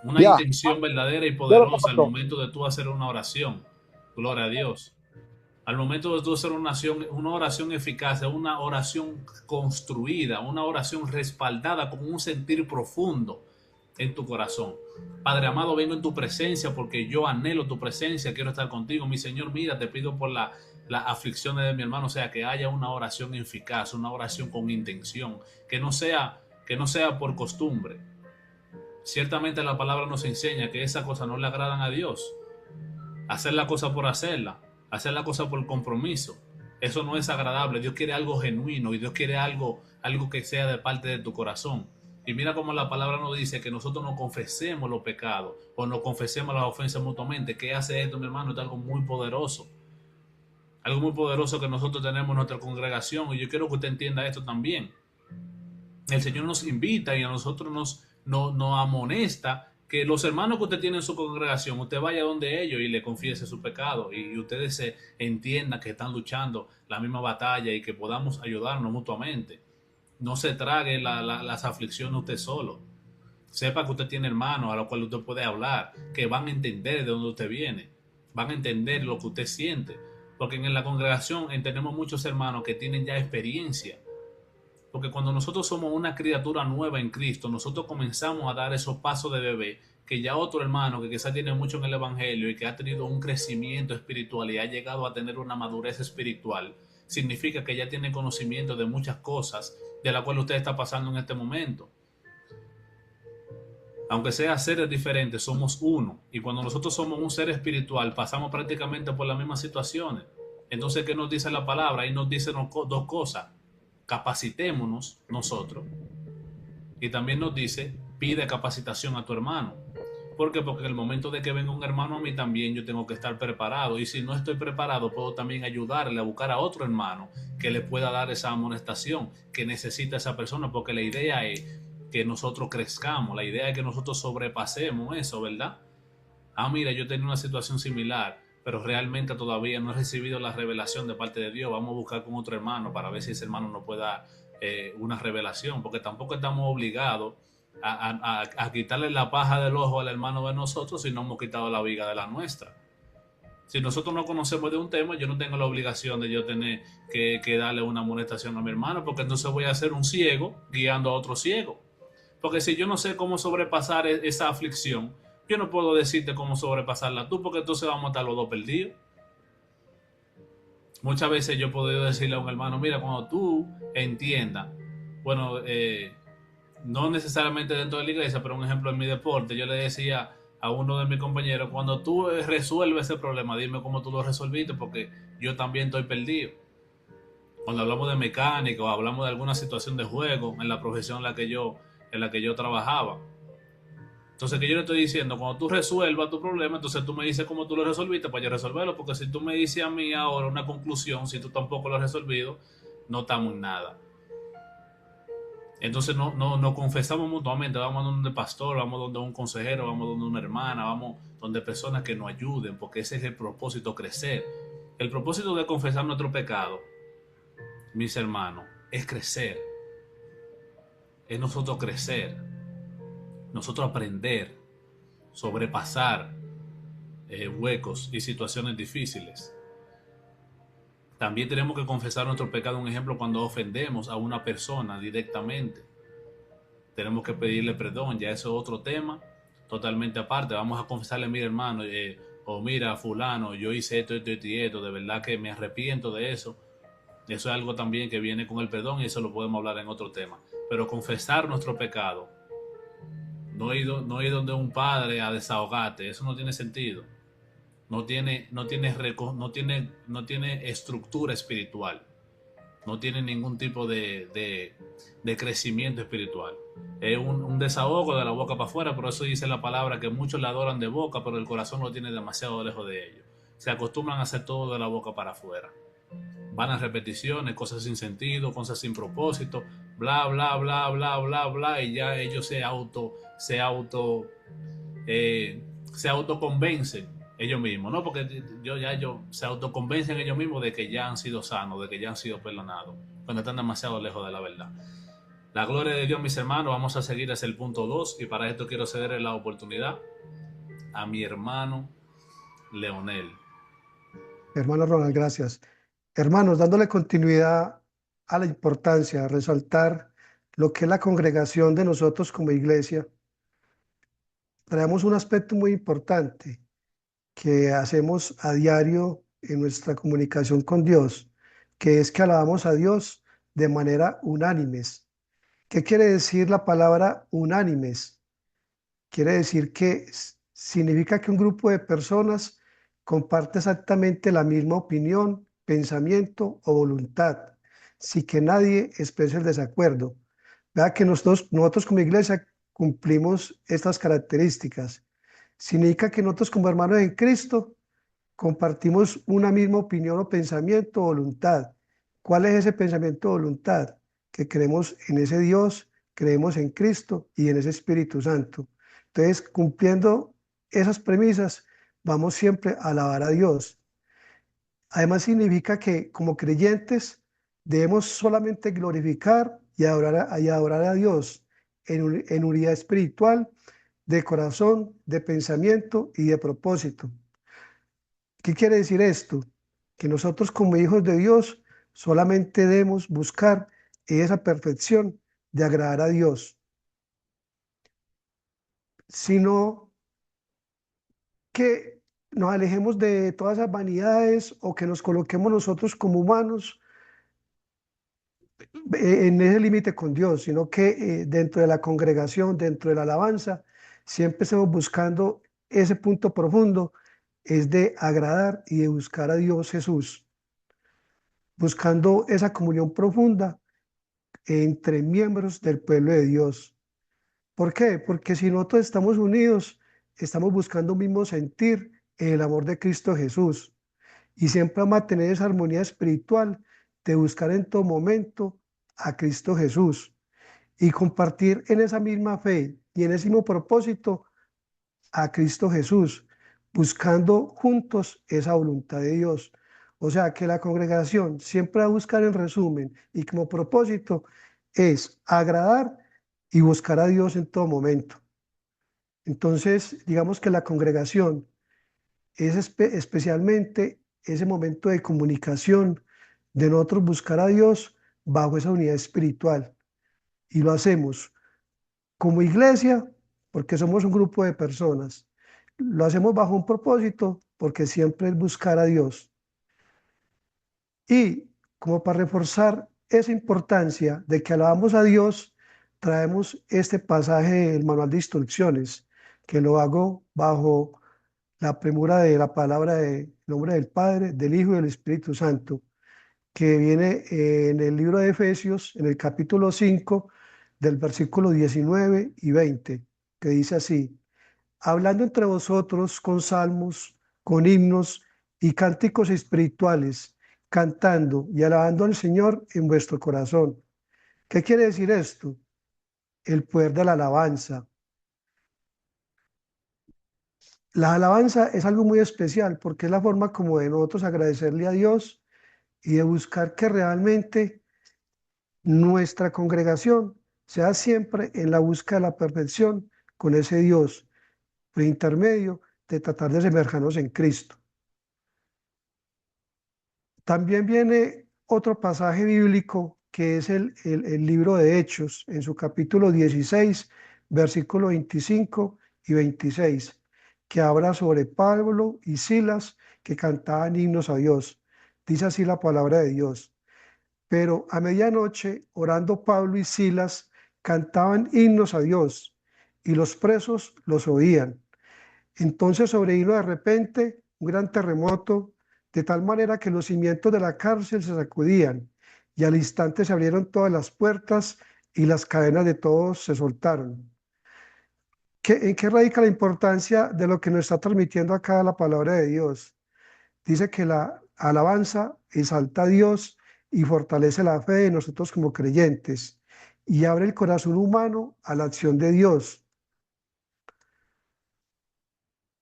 una intención verdadera y poderosa al momento de tú hacer una oración. Gloria a Dios. Al momento de tú hacer una oración eficaz, una oración construida, una oración respaldada con un sentir profundo en tu corazón. Padre amado, vengo en tu presencia porque yo anhelo tu presencia, quiero estar contigo. Mi Señor, mira, te pido por las aflicciones de mi hermano, o sea, que haya una oración eficaz, una oración con intención, que no sea por costumbre. Ciertamente la palabra nos enseña que esas cosas no le agradan a Dios. Hacer la cosa por hacerla, hacer la cosa por compromiso, eso no es agradable. Dios quiere algo genuino y Dios quiere algo que sea de parte de tu corazón. Y mira cómo la palabra nos dice que nosotros no confesemos los pecados o no confesemos las ofensas mutuamente. ¿Qué hace esto, mi hermano? Es algo muy poderoso. Algo muy poderoso que nosotros tenemos en nuestra congregación. Y yo quiero que usted entienda esto también. El Señor nos invita y a nosotros nos amonesta que los hermanos que usted tiene en su congregación, usted vaya donde ellos y le confiese su pecado y ustedes se entiendan que están luchando la misma batalla y que podamos ayudarnos mutuamente. No se trague las aflicciones usted solo. Sepa que usted tiene hermanos a los cuales usted puede hablar, que van a entender de dónde usted viene, van a entender lo que usted siente. Porque en la congregación tenemos muchos hermanos que tienen ya experiencia. Porque cuando nosotros somos una criatura nueva en Cristo, nosotros comenzamos a dar esos pasos de bebé que ya otro hermano que quizás tiene mucho en el Evangelio y que ha tenido un crecimiento espiritual y ha llegado a tener una madurez espiritual, significa que ya tiene conocimiento de muchas cosas de las cuales usted está pasando en este momento. Aunque sea seres diferentes, somos uno. Y cuando nosotros somos un ser espiritual, pasamos prácticamente por las mismas situaciones. Entonces, ¿qué nos dice la palabra? Ahí nos dice dos cosas. Capacitémonos nosotros. Y también nos dice, pide capacitación a tu hermano. ¿Por qué? Porque en el momento de que venga un hermano a mí también yo tengo que estar preparado. Y si no estoy preparado, puedo también ayudarle a buscar a otro hermano que le pueda dar esa amonestación que necesita esa persona. Porque la idea es que nosotros crezcamos. La idea es que nosotros sobrepasemos eso, ¿verdad? Mira, yo tenía una situación similar, pero realmente todavía no he recibido la revelación de parte de Dios. Vamos a buscar con otro hermano para ver si ese hermano nos puede dar una revelación, porque tampoco estamos obligados a quitarle la paja del ojo al hermano de nosotros si no hemos quitado la viga de la nuestra. Si nosotros no conocemos de un tema, yo no tengo la obligación de yo tener que darle una amonestación a mi hermano, porque entonces voy a ser un ciego guiando a otro ciego. Porque si yo no sé cómo sobrepasar esa aflicción, yo no puedo decirte cómo sobrepasarla tú, porque entonces vamos a estar los dos perdidos. Muchas veces yo he podido decirle a un hermano, mira, cuando tú entiendas, bueno, no necesariamente dentro de la iglesia, pero un ejemplo en mi deporte, yo le decía a uno de mis compañeros, cuando tú resuelves ese problema, dime cómo tú lo resolviste, porque yo también estoy perdido. Cuando hablamos de mecánica o hablamos de alguna situación de juego en la profesión en la que yo trabajaba. Entonces, que yo le estoy diciendo, cuando tú resuelvas tu problema, entonces tú me dices cómo tú lo resolviste para yo resolverlo, porque si tú me dices a mí ahora una conclusión, si tú tampoco lo has resolvido, no estamos en nada. Entonces no confesamos mutuamente, vamos donde un pastor, vamos donde un consejero, vamos donde una hermana, vamos donde personas que nos ayuden, porque ese es el propósito, crecer. El propósito de confesar nuestro pecado, mis hermanos, es crecer. Es nosotros crecer, nosotros aprender, sobrepasar huecos y situaciones difíciles. También tenemos que confesar nuestro pecado, un ejemplo, cuando ofendemos a una persona directamente. Tenemos que pedirle perdón, ya eso es otro tema totalmente aparte. Vamos a confesarle, mira hermano, o mira fulano, yo hice esto, de verdad que me arrepiento de eso. Eso es algo también que viene con el perdón y eso lo podemos hablar en otro tema. Pero confesar nuestro pecado, no ir donde un padre a desahogarte, eso no tiene sentido. No tiene estructura espiritual. No tiene ningún tipo de crecimiento espiritual. Es un desahogo de la boca para afuera, por eso dice la palabra que muchos la adoran de boca, pero el corazón lo tiene demasiado lejos de ellos. Se acostumbran a hacer todo de la boca para afuera. Van a repeticiones, cosas sin sentido, cosas sin propósito, bla, bla, bla, bla, bla, bla, y ya ellos se autoconvencen ellos mismos, ¿no? Porque ellos se autoconvencen ellos mismos de que ya han sido sanos, de que ya han sido perdonados, cuando están demasiado lejos de la verdad. La gloria de Dios, mis hermanos, vamos a seguir hacia el punto 2 y para esto quiero cederle la oportunidad a mi hermano Leonel. Hermano Ronald, gracias. Hermanos, dándole continuidad a la importancia, resaltar lo que es la congregación de nosotros como iglesia, traemos un aspecto muy importante que hacemos a diario en nuestra comunicación con Dios, que es que alabamos a Dios de manera unánimes. ¿Qué quiere decir la palabra unánimes? Quiere decir que significa que un grupo de personas comparte exactamente la misma opinión, pensamiento o voluntad, sin que nadie exprese el desacuerdo. Vea que nosotros como iglesia cumplimos estas características. Significa que nosotros como hermanos en Cristo compartimos una misma opinión o pensamiento o voluntad. ¿Cuál es ese pensamiento o voluntad? Que creemos en ese Dios, creemos en Cristo y en ese Espíritu Santo. Entonces, cumpliendo esas premisas, vamos siempre a alabar a Dios. Además, significa que como creyentes debemos solamente glorificar y adorar a Dios en unidad espiritual, de corazón, de pensamiento y de propósito. ¿Qué quiere decir esto? Que nosotros como hijos de Dios solamente debemos buscar esa perfección de agradar a Dios, sino que nos alejemos de todas esas vanidades o que nos coloquemos nosotros como humanos en ese límite con Dios, sino que dentro de la congregación, dentro de la alabanza, siempre estemos buscando ese punto profundo, es de agradar y de buscar a Dios Jesús, buscando esa comunión profunda entre miembros del pueblo de Dios. ¿Por qué? Porque si nosotros estamos unidos, estamos buscando un mismo sentir en el amor de Cristo Jesús y siempre vamos a tener esa armonía espiritual de buscar en todo momento a Cristo Jesús y compartir en esa misma fe y en ese mismo propósito a Cristo Jesús, buscando juntos esa voluntad de Dios. O sea, que la congregación siempre va a buscar en resumen y como propósito es agradar y buscar a Dios en todo momento. Entonces, digamos que la congregación es especialmente ese momento de comunicación, de nosotros buscar a Dios bajo esa unidad espiritual. Y lo hacemos como iglesia porque somos un grupo de personas. Lo hacemos bajo un propósito porque siempre es buscar a Dios. Y como para reforzar esa importancia de que alabamos a Dios, traemos este pasaje del manual de instrucciones, que lo hago bajo la premura de la palabra del nombre del Padre, del Hijo y del Espíritu Santo, que viene en el libro de Efesios, en el capítulo 5, del versículo 19 y 20, que dice así: hablando entre vosotros con salmos, con himnos y cánticos espirituales, cantando y alabando al Señor en vuestro corazón. ¿Qué quiere decir esto? El poder de la alabanza. La alabanza es algo muy especial porque es la forma como de nosotros agradecerle a Dios y de buscar que realmente nuestra congregación sea siempre en la búsqueda de la perfección con ese Dios, por intermedio de tratar de semejarnos en Cristo. También viene otro pasaje bíblico que es el libro de Hechos, en su capítulo 16, versículos 25 y 26, que habla sobre Pablo y Silas que cantaban himnos a Dios. Dice así la palabra de Dios. Pero a medianoche, orando Pablo y Silas, cantaban himnos a Dios, y los presos los oían. Entonces sobrevino de repente un gran terremoto, de tal manera que los cimientos de la cárcel se sacudían, y al instante se abrieron todas las puertas y las cadenas de todos se soltaron. ¿En qué radica la importancia de lo que nos está transmitiendo acá la palabra de Dios? Dice que la alabanza exalta a Dios y fortalece la fe de nosotros como creyentes y abre el corazón humano a la acción de Dios.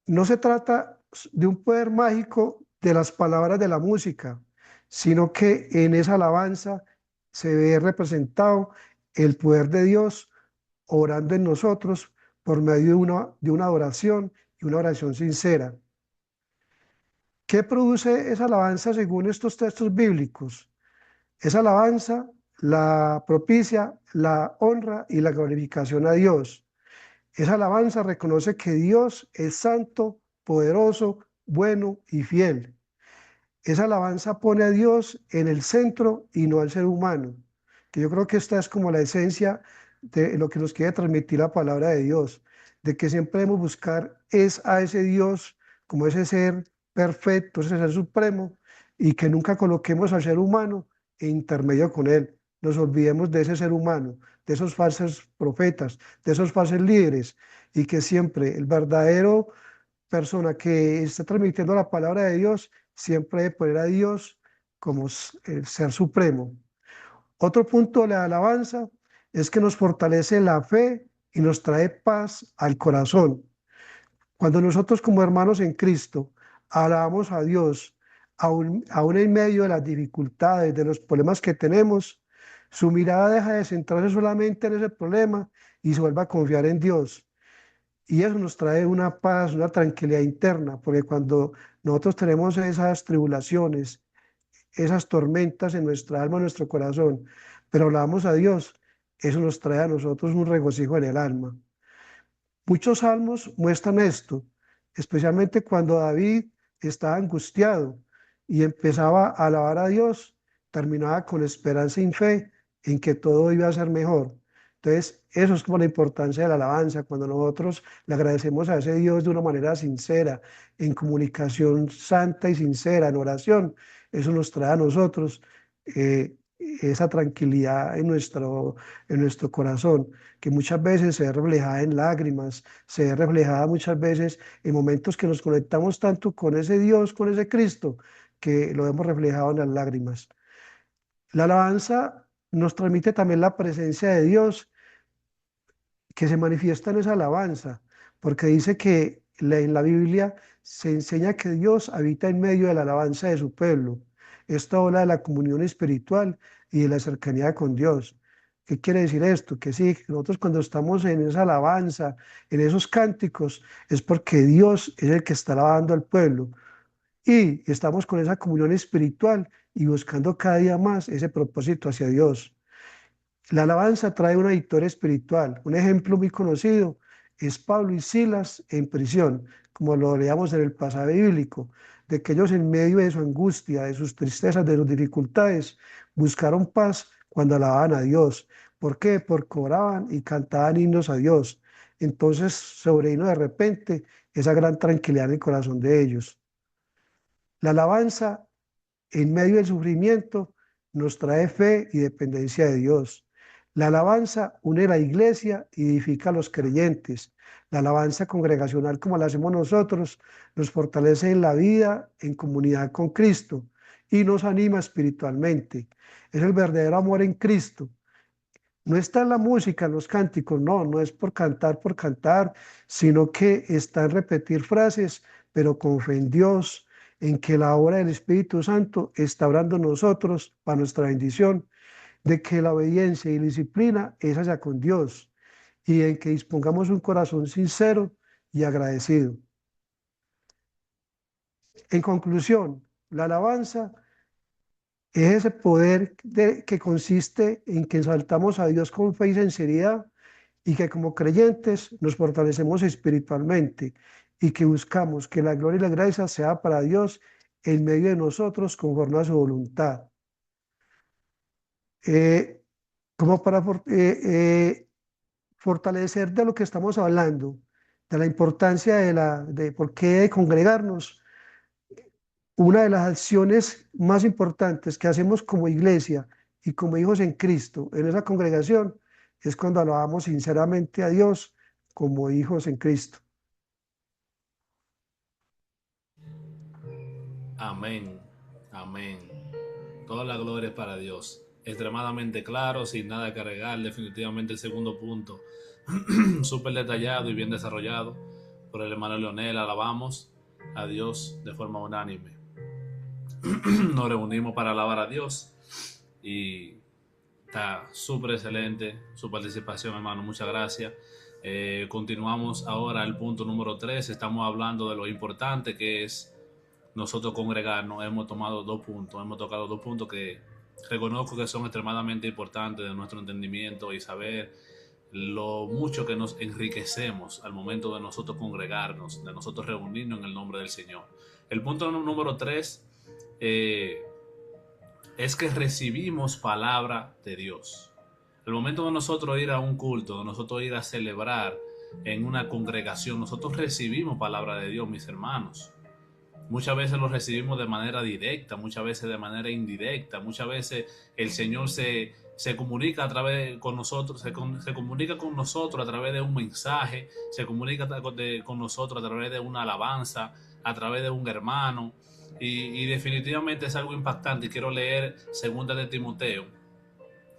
No se trata de un poder mágico de las palabras de la música, sino que en esa alabanza se ve representado el poder de Dios orando en nosotros por medio de una oración y una oración sincera. ¿Qué produce esa alabanza según estos textos bíblicos? Esa alabanza la propicia la honra y la glorificación a Dios. Esa alabanza reconoce que Dios es santo, poderoso, bueno y fiel. Esa alabanza pone a Dios en el centro y no al ser humano, que yo creo que esta es como la esencia de lo que nos quiere transmitir la palabra de Dios, de que siempre debemos buscar es a ese Dios como ese ser perfecto, ese ser supremo, y que nunca coloquemos al ser humano en intermedio con él. Nos olvidemos de ese ser humano, de esos falsos profetas, de esos falsos líderes, y que siempre el verdadero persona que está transmitiendo la palabra de Dios siempre debe poner a Dios como el ser supremo. Otro punto de la alabanza es que nos fortalece la fe y nos trae paz al corazón. Cuando nosotros como hermanos en Cristo alabamos a Dios, aún en medio de las dificultades, de los problemas que tenemos, su mirada deja de centrarse solamente en ese problema y se vuelve a confiar en Dios. Y eso nos trae una paz, una tranquilidad interna, porque cuando nosotros tenemos esas tribulaciones, esas tormentas en nuestra alma, en nuestro corazón, pero hablamos a Dios, eso nos trae a nosotros un regocijo en el alma. Muchos salmos muestran esto, especialmente cuando David estaba angustiado y empezaba a alabar a Dios, terminaba con esperanza y fe en que todo iba a ser mejor. Entonces, eso es como la importancia de la alabanza, cuando nosotros le agradecemos a ese Dios de una manera sincera, en santa y sincera, en oración, eso nos trae a nosotros esa tranquilidad en nuestro corazón, que muchas veces se ve reflejada en lágrimas, se ve reflejada muchas veces en momentos que nos conectamos tanto con ese Dios, con ese Cristo, que lo vemos reflejado en las lágrimas. La alabanza nos transmite también la presencia de Dios que se manifiesta en esa alabanza, porque dice que en la Biblia se enseña que Dios habita en medio de la alabanza de su pueblo. Esto habla de la comunión espiritual y de la cercanía con Dios. ¿Qué quiere decir esto? Que sí, que nosotros cuando estamos en esa alabanza, en esos cánticos, es porque Dios es el que está alabando al pueblo y estamos con esa comunión espiritual y buscando cada día más ese propósito hacia Dios. La alabanza trae una victoria espiritual. Un ejemplo muy conocido es Pablo y Silas en prisión, como lo leíamos en el pasaje bíblico, de que ellos en medio de su angustia, de sus tristezas, de sus dificultades, buscaron paz cuando alababan a Dios. ¿Por qué? Porque oraban y cantaban himnos a Dios. Entonces sobrevino de repente esa gran tranquilidad en el corazón de ellos. La alabanza en medio del sufrimiento nos trae fe y dependencia de Dios. La alabanza une la iglesia y edifica a los creyentes. La alabanza congregacional, como la hacemos nosotros, nos fortalece en la vida, en comunidad con Cristo y nos anima espiritualmente. Es el verdadero amor en Cristo. No está en la música, en los cánticos, no, no es por cantar, sino que está en repetir frases, pero con fe en Dios, en que la obra del Espíritu Santo está obrando en nosotros para nuestra bendición, de que la obediencia y la disciplina es hacia con Dios y en que dispongamos un corazón sincero y agradecido. En conclusión, la alabanza es ese poder que consiste en que exaltamos a Dios con fe y sinceridad y que como creyentes nos fortalecemos espiritualmente y que buscamos que la gloria y la gracia sea para Dios en medio de nosotros conforme a su voluntad. Eh, como para fortalecer de lo que estamos hablando, de la importancia de por qué congregarnos, una de las acciones más importantes que hacemos como iglesia y como hijos en Cristo en esa congregación es cuando alabamos sinceramente a Dios como hijos en Cristo. Amén, amén. Toda la gloria es para Dios. Extremadamente claro, sin nada que agregar. Definitivamente el segundo punto, súper detallado y bien desarrollado por el hermano Leonel. Alabamos a Dios de forma unánime. Nos reunimos para alabar a Dios y está súper excelente su participación, hermano. Muchas gracias. Continuamos ahora al punto número 3. Estamos hablando de lo importante que es nosotros congregarnos. Hemos tocado dos puntos que reconozco que son extremadamente importantes de nuestro entendimiento y saber lo mucho que nos enriquecemos al momento de nosotros congregarnos, de nosotros reunirnos en el nombre del Señor. El punto número 3 es que recibimos palabra de Dios. El momento de nosotros ir a un culto, de nosotros ir a celebrar en una congregación, nosotros recibimos palabra de Dios, mis hermanos. Muchas veces lo recibimos de manera directa, muchas veces de manera indirecta, muchas veces el Señor se comunica con nosotros, se comunica con nosotros a través de un mensaje, se comunica con nosotros a través de una alabanza, a través de un hermano, y definitivamente es algo impactante. Y quiero leer 2 de Timoteo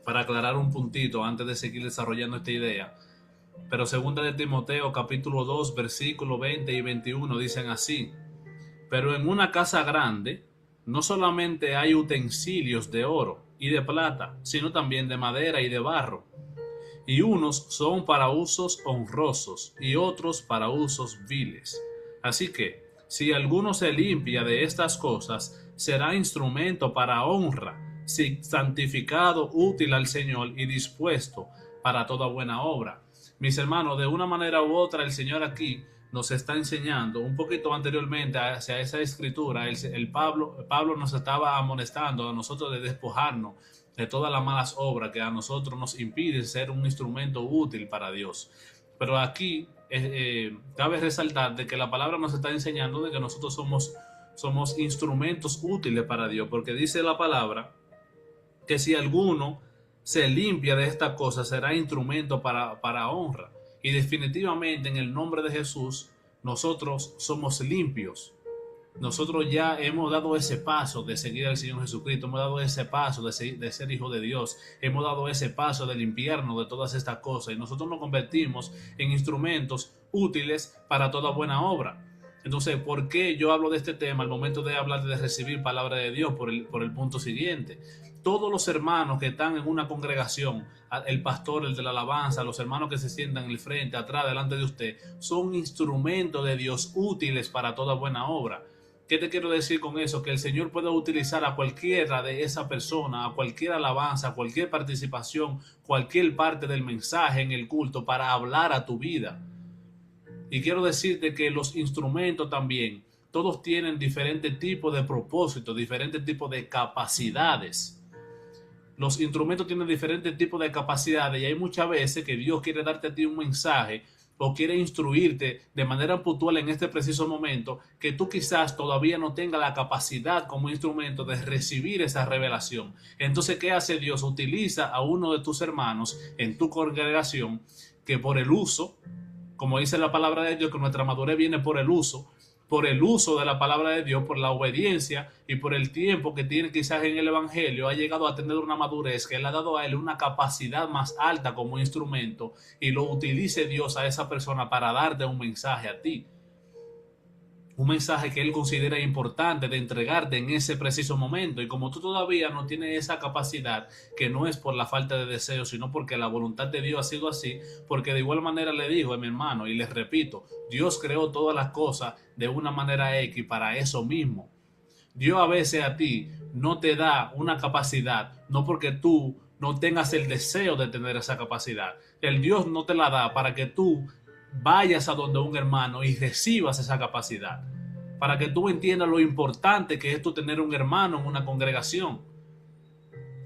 para aclarar un puntito antes de seguir desarrollando esta idea. Pero 2 de Timoteo capítulo 2 versículos 20 y 21 dicen así: pero en una casa grande no solamente hay utensilios de oro y de plata, sino también de madera y de barro. Y unos son para usos honrosos y otros para usos viles. Así que, si alguno se limpia de estas cosas, será instrumento para honra, santificado, útil al Señor y dispuesto para toda buena obra. Mis hermanos, de una manera u otra, el Señor aquí nos está enseñando. Un poquito anteriormente hacia esa escritura, Pablo nos estaba amonestando a nosotros de despojarnos de todas las malas obras que a nosotros nos impiden ser un instrumento útil para Dios. Pero aquí cabe resaltar de que la palabra nos está enseñando de que nosotros somos instrumentos útiles para Dios, porque dice la palabra que si alguno se limpia de esta cosa, será instrumento para honra. Y definitivamente en el nombre de Jesús nosotros somos limpios. Nosotros ya hemos dado ese paso de seguir al Señor Jesucristo, hemos dado ese paso de ser hijo de Dios, hemos dado ese paso de limpiarnos de todas estas cosas y nosotros nos convertimos en instrumentos útiles para toda buena obra. Entonces, ¿por qué yo hablo de este tema al momento de hablar de recibir palabra de Dios? Por el punto siguiente. Todos los hermanos que están en una congregación, el pastor, el de la alabanza, los hermanos que se sientan en el frente, atrás, delante de usted, son instrumentos de Dios útiles para toda buena obra. ¿Qué te quiero decir con eso? Que el Señor puede utilizar a cualquiera de esa persona, a cualquier alabanza, a cualquier participación, cualquier parte del mensaje en el culto para hablar a tu vida. Y quiero decirte que los instrumentos también, todos tienen diferentes tipos de propósitos, diferentes tipos de capacidades. Los instrumentos tienen diferentes tipos de capacidades y hay muchas veces que Dios quiere darte a ti un mensaje o quiere instruirte de manera puntual en este preciso momento que tú quizás todavía no tengas la capacidad como instrumento de recibir esa revelación. Entonces, ¿qué hace Dios? Utiliza a uno de tus hermanos en tu congregación que por el uso, como dice la palabra de Dios, que nuestra madurez viene por el uso de la palabra de Dios, por la obediencia y por el tiempo que tiene quizás en el evangelio, ha llegado a tener una madurez que le ha dado a él una capacidad más alta como instrumento y lo utilice Dios a esa persona para darte un mensaje a ti. Un mensaje que él considera importante de entregarte en ese preciso momento. Y como tú todavía no tienes esa capacidad, que no es por la falta de deseo, sino porque la voluntad de Dios ha sido así, porque de igual manera le digo a mi hermano, y les repito, Dios creó todas las cosas de una manera X para eso mismo. Dios a veces a ti no te da una capacidad, no porque tú no tengas el deseo de tener esa capacidad. El Dios no te la da para que tú vayas a donde un hermano y recibas esa capacidad, para que tú entiendas lo importante que es tú tener un hermano en una congregación.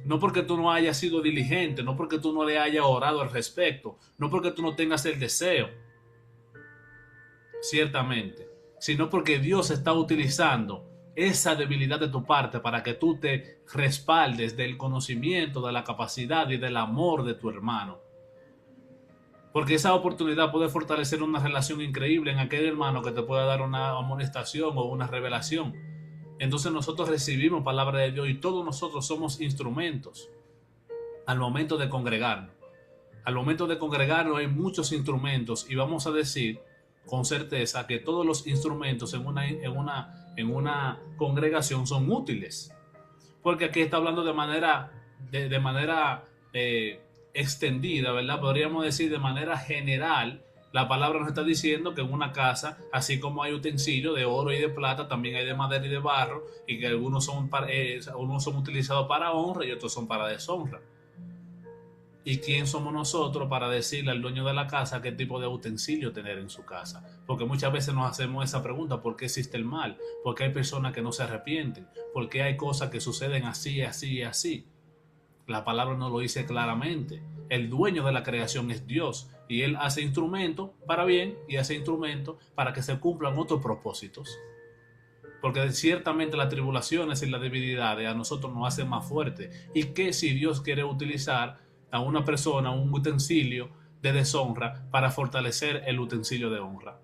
No porque tú no hayas sido diligente, no porque tú no le hayas orado al respecto, no porque tú no tengas el deseo, ciertamente, sino porque Dios está utilizando esa debilidad de tu parte para que tú te respaldes del conocimiento, de la capacidad y del amor de tu hermano. Porque esa oportunidad puede fortalecer una relación increíble en aquel hermano que te pueda dar una amonestación o una revelación. Entonces nosotros recibimos palabra de Dios y todos nosotros somos instrumentos al momento de congregarnos. Al momento de congregarnos hay muchos instrumentos y vamos a decir con certeza que todos los instrumentos en una congregación son útiles. Porque aquí está hablando de manera extendida, ¿verdad? Podríamos decir de manera general. La palabra nos está diciendo que en una casa, así como hay utensilios de oro y de plata, también hay de madera y de barro, y que unos son utilizados para honra y otros son para deshonra. ¿Y quién somos nosotros para decirle al dueño de la casa qué tipo de utensilio tener en su casa? Porque muchas veces nos hacemos esa pregunta: ¿por qué existe el mal? ¿Por qué hay personas que no se arrepienten? ¿Por qué hay cosas que suceden así, así y así? La palabra nos lo dice claramente. El dueño de la creación es Dios, y Él hace instrumentos para bien y hace instrumentos para que se cumplan otros propósitos. Porque ciertamente las tribulaciones y las debilidades a nosotros nos hacen más fuertes. ¿Y qué si Dios quiere utilizar a una persona, un utensilio de deshonra, para fortalecer el utensilio de honra?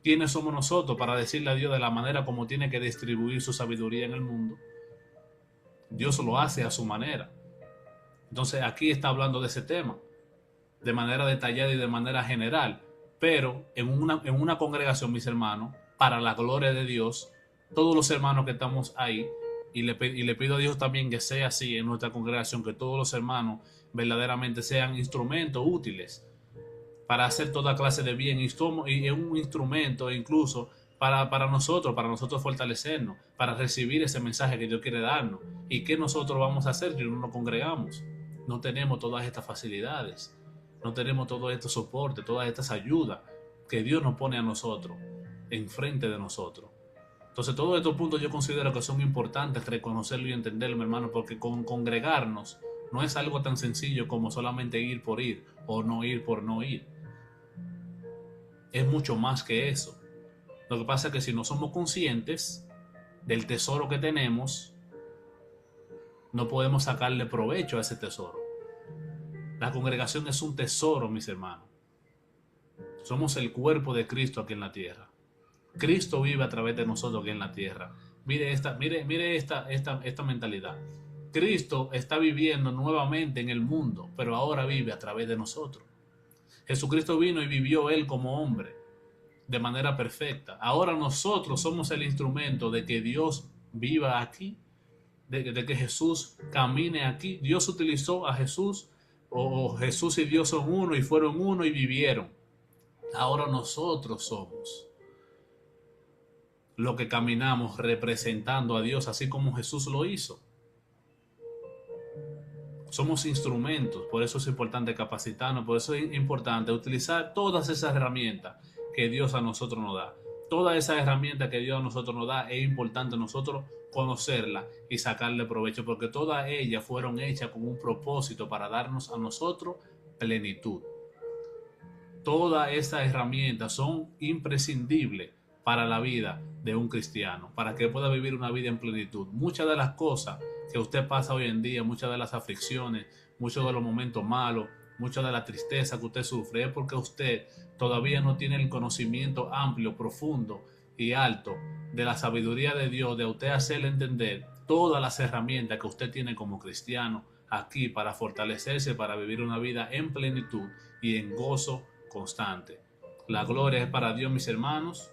¿Quiénes somos nosotros para decirle a Dios de la manera como tiene que distribuir su sabiduría en el mundo? Dios lo hace a su manera. Entonces aquí está hablando de ese tema de manera detallada y de manera general, pero en una congregación, mis hermanos, para la gloria de Dios, todos los hermanos que estamos ahí, y le pido a Dios también que sea así en nuestra congregación, que todos los hermanos verdaderamente sean instrumentos útiles para hacer toda clase de bien, y es un instrumento incluso para nosotros fortalecernos, para recibir ese mensaje que Dios quiere darnos. ¿Y qué nosotros vamos a hacer si no nos congregamos? No tenemos todas estas facilidades, no tenemos todo este soporte, todas estas ayudas que Dios nos pone a nosotros, enfrente de nosotros. Entonces todos estos puntos yo considero que son importantes reconocerlo y entenderlo, mi hermano, porque con congregarnos no es algo tan sencillo como solamente ir por ir o no ir por no ir. Es mucho más que eso. Lo que pasa es que si no somos conscientes del tesoro que tenemos, no podemos sacarle provecho a ese tesoro. La congregación es un tesoro, mis hermanos. Somos el cuerpo de Cristo aquí en la tierra. Cristo vive a través de nosotros aquí en la tierra. Mire esta mentalidad. Cristo está viviendo nuevamente en el mundo, pero ahora vive a través de nosotros. Jesucristo vino y vivió Él como hombre de manera perfecta. Ahora nosotros somos el instrumento de que Dios viva aquí, de que Jesús camine aquí. Dios utilizó a Jesús, o Jesús y Dios son uno y fueron uno y vivieron. Ahora nosotros somos lo que caminamos representando a Dios, así como Jesús lo hizo. Somos instrumentos, por eso es importante capacitarnos, por eso es importante utilizar todas esas herramientas que Dios a nosotros nos da. Todas esas herramientas que Dios a nosotros nos da, es importante nosotros conocerlas y sacarle provecho, porque todas ellas fueron hechas con un propósito para darnos a nosotros plenitud. Todas esas herramientas son imprescindibles para la vida de un cristiano, para que pueda vivir una vida en plenitud. Muchas de las cosas que usted pasa hoy en día, muchas de las aflicciones, muchos de los momentos malos, mucha de la tristeza que usted sufre, es porque usted todavía no tiene el conocimiento amplio, profundo y alto de la sabiduría de Dios, de usted hacerle entender todas las herramientas que usted tiene como cristiano aquí para fortalecerse, para vivir una vida en plenitud y en gozo constante. La gloria es para Dios, mis hermanos.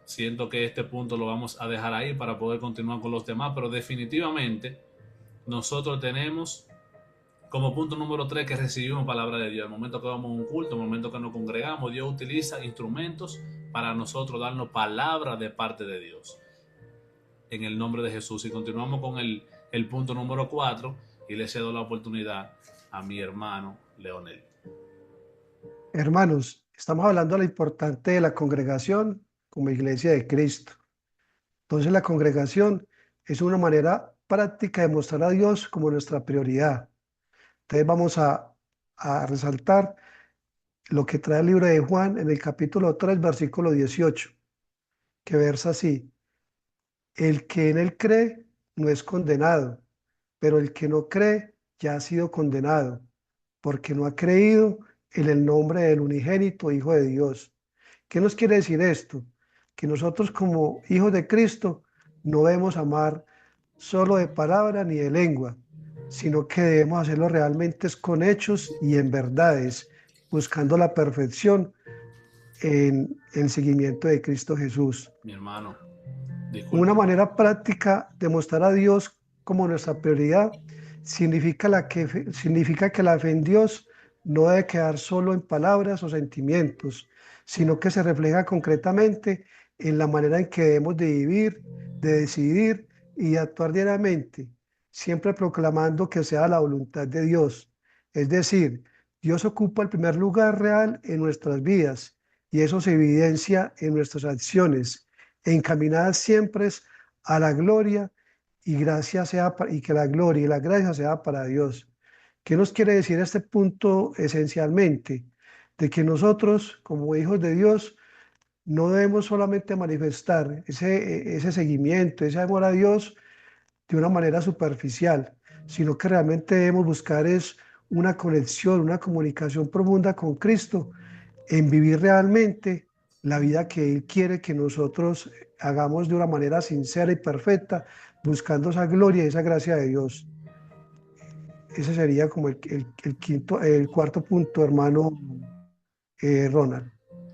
Siento que este punto lo vamos a dejar ahí para poder continuar con los demás, pero definitivamente nosotros tenemos como punto número 3 que recibimos palabra de Dios. El momento que vamos a un culto, el momento que nos congregamos, Dios utiliza instrumentos para nosotros darnos palabra de parte de Dios. En el nombre de Jesús. Y continuamos con el punto número 4 y le cedo la oportunidad a mi hermano Leonel. Hermanos, estamos hablando de lo importante de la congregación como iglesia de Cristo. Entonces la congregación es una manera práctica de mostrar a Dios como nuestra prioridad. Entonces vamos a resaltar lo que trae el libro de Juan en el capítulo 3, versículo 18, que versa así: el que en él cree no es condenado, pero el que no cree ya ha sido condenado, porque no ha creído en el nombre del unigénito Hijo de Dios. ¿Qué nos quiere decir esto? Que nosotros como hijos de Cristo no debemos amar solo de palabra ni de lengua, sino que debemos hacerlo realmente con hechos y en verdades, buscando la perfección en el seguimiento de Cristo Jesús. Mi hermano, Una disculpe. manera práctica de mostrar a Dios como nuestra prioridad significa que la fe en Dios no debe quedar solo en palabras o sentimientos, sino que se refleja concretamente en la manera en que debemos de vivir, de decidir y de actuar diariamente, siempre proclamando que sea la voluntad de Dios. Es decir, Dios ocupa el primer lugar real en nuestras vidas y eso se evidencia en nuestras acciones encaminadas siempre a la gloria y y que la gloria y la gracia sea para Dios. ¿Qué nos quiere decir este punto esencialmente? De que nosotros, como hijos de Dios, no debemos solamente manifestar ese seguimiento, ese amor a Dios de una manera superficial, sino que realmente debemos buscar es una conexión, una comunicación profunda con Cristo en vivir realmente la vida que Él quiere que nosotros hagamos de una manera sincera y perfecta, buscando esa gloria y esa gracia de Dios. Ese sería como el cuarto punto, hermano Ronald.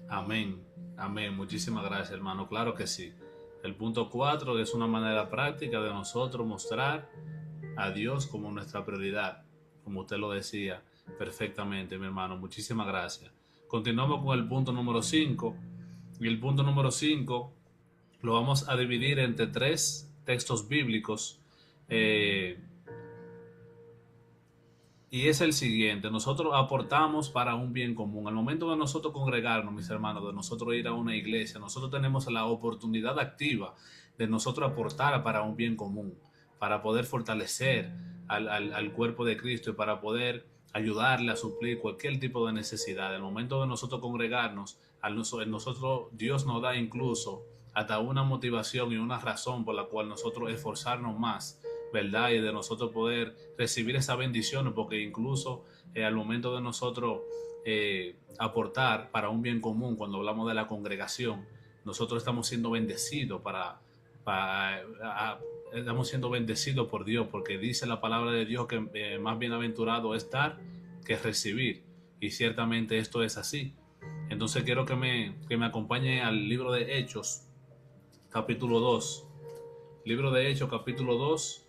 Amén, amén. Muchísimas gracias, hermano. Claro que sí. El punto 4 es una manera práctica de nosotros mostrar a Dios como nuestra prioridad, como usted lo decía perfectamente, mi hermano. Muchísimas gracias. Continuamos con el punto número 5. Y el punto número 5 lo vamos a dividir entre 3 textos bíblicos. eh, y es el siguiente: nosotros aportamos para un bien común. Al momento de nosotros congregarnos, mis hermanos, de nosotros ir a una iglesia, nosotros tenemos la oportunidad activa de nosotros aportar para un bien común, para poder fortalecer al cuerpo de Cristo y para poder ayudarle a suplir cualquier tipo de necesidad. Al momento de nosotros congregarnos, nosotros Dios nos da incluso hasta una motivación y una razón por la cual nosotros esforzarnos más, ¿verdad? Y de nosotros poder recibir esa bendición, porque incluso al momento de nosotros aportar para un bien común, cuando hablamos de la congregación, nosotros estamos siendo bendecidos estamos siendo bendecidos por Dios, porque dice la palabra de Dios que más bienaventurado es dar que recibir, y ciertamente esto es así. Entonces quiero que me acompañe al libro de Hechos, capítulo 2. Libro de Hechos, capítulo 2,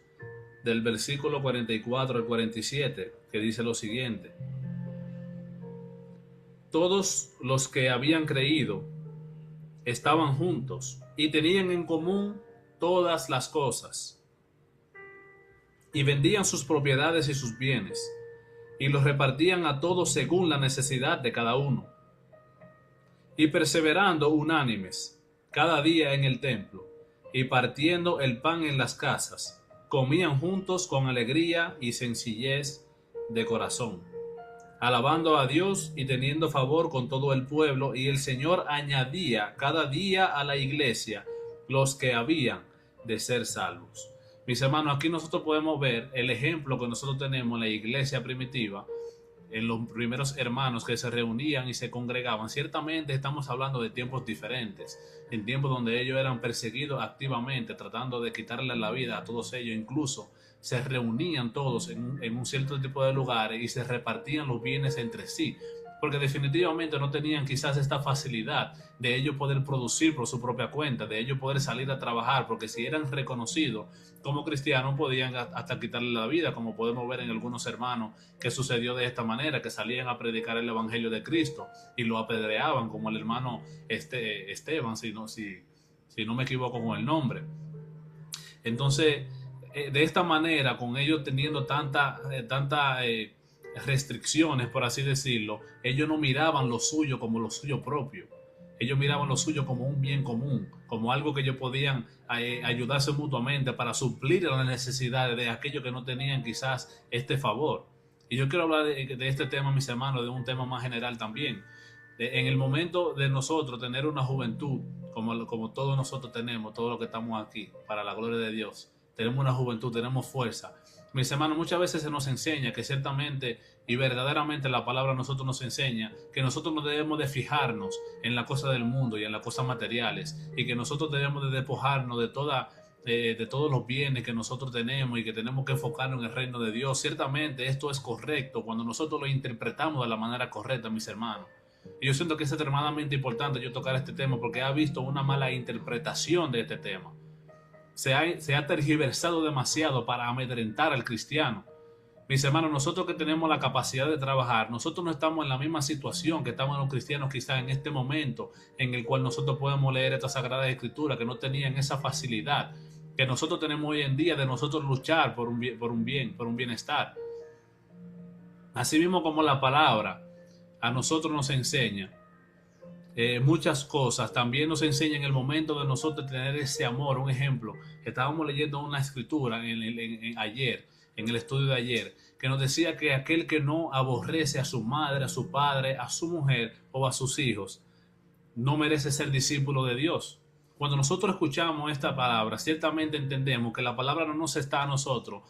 del versículo 44 al 47, que dice lo siguiente: todos los que habían creído estaban juntos y tenían en común todas las cosas, y vendían sus propiedades y sus bienes, y los repartían a todos según la necesidad de cada uno, y perseverando unánimes cada día en el templo, y partiendo el pan en las casas, comían juntos con alegría y sencillez de corazón, alabando a Dios y teniendo favor con todo el pueblo, y el Señor añadía cada día a la iglesia los que habían de ser salvos. Mis hermanos, aquí nosotros podemos ver el ejemplo que nosotros tenemos en la iglesia primitiva, en los primeros hermanos que se reunían y se congregaban. Ciertamente estamos hablando de tiempos diferentes, en tiempos donde ellos eran perseguidos activamente, tratando de quitarle la vida a todos ellos. Incluso se reunían todos en un cierto tipo de lugares y se repartían los bienes entre sí, porque definitivamente no tenían quizás esta facilidad de ellos poder producir por su propia cuenta, de ellos poder salir a trabajar, porque si eran reconocidos como cristianos podían hasta quitarle la vida, como podemos ver en algunos hermanos que sucedió de esta manera, que salían a predicar el evangelio de Cristo y lo apedreaban, como el hermano Esteban, si no me equivoco con el nombre. Entonces, de esta manera, con ellos teniendo tanta restricciones, por así decirlo, ellos no miraban lo suyo como lo suyo propio. Ellos miraban lo suyo como un bien común, como algo que ellos podían ayudarse mutuamente para suplir las necesidades de aquellos que no tenían quizás este favor. Y yo quiero hablar de este tema, mis hermanos, de un tema más general también. En el momento de nosotros tener una juventud, como todos nosotros tenemos, todos los que estamos aquí, para la gloria de Dios, tenemos una juventud, tenemos fuerza. Mis hermanos, muchas veces se nos enseña que ciertamente y verdaderamente la palabra a nosotros nos enseña que nosotros no debemos de fijarnos en la cosa del mundo y en las cosas materiales, y que nosotros debemos de despojarnos de todos los bienes que nosotros tenemos y que tenemos que enfocarnos en el reino de Dios. Ciertamente esto es correcto cuando nosotros lo interpretamos de la manera correcta, mis hermanos. Y yo siento que es extremadamente importante yo tocar este tema porque ha visto una mala interpretación de este tema. Se ha tergiversado demasiado para amedrentar al cristiano. Mis hermanos, nosotros que tenemos la capacidad de trabajar, nosotros no estamos en la misma situación que estamos los cristianos quizás en este momento en el cual nosotros podemos leer estas sagradas escrituras, que no tenían esa facilidad que nosotros tenemos hoy en día de nosotros luchar por un bienestar. Así mismo como la palabra a nosotros nos enseña muchas cosas, también nos enseña en el momento de nosotros tener ese amor. Un ejemplo, estábamos leyendo una escritura ayer, en el estudio de ayer, que nos decía que aquel que no aborrece a su madre, a su padre, a su mujer o a sus hijos, no merece ser discípulo de Dios. Cuando nosotros escuchamos esta palabra, ciertamente entendemos que la palabra no nos está a nosotros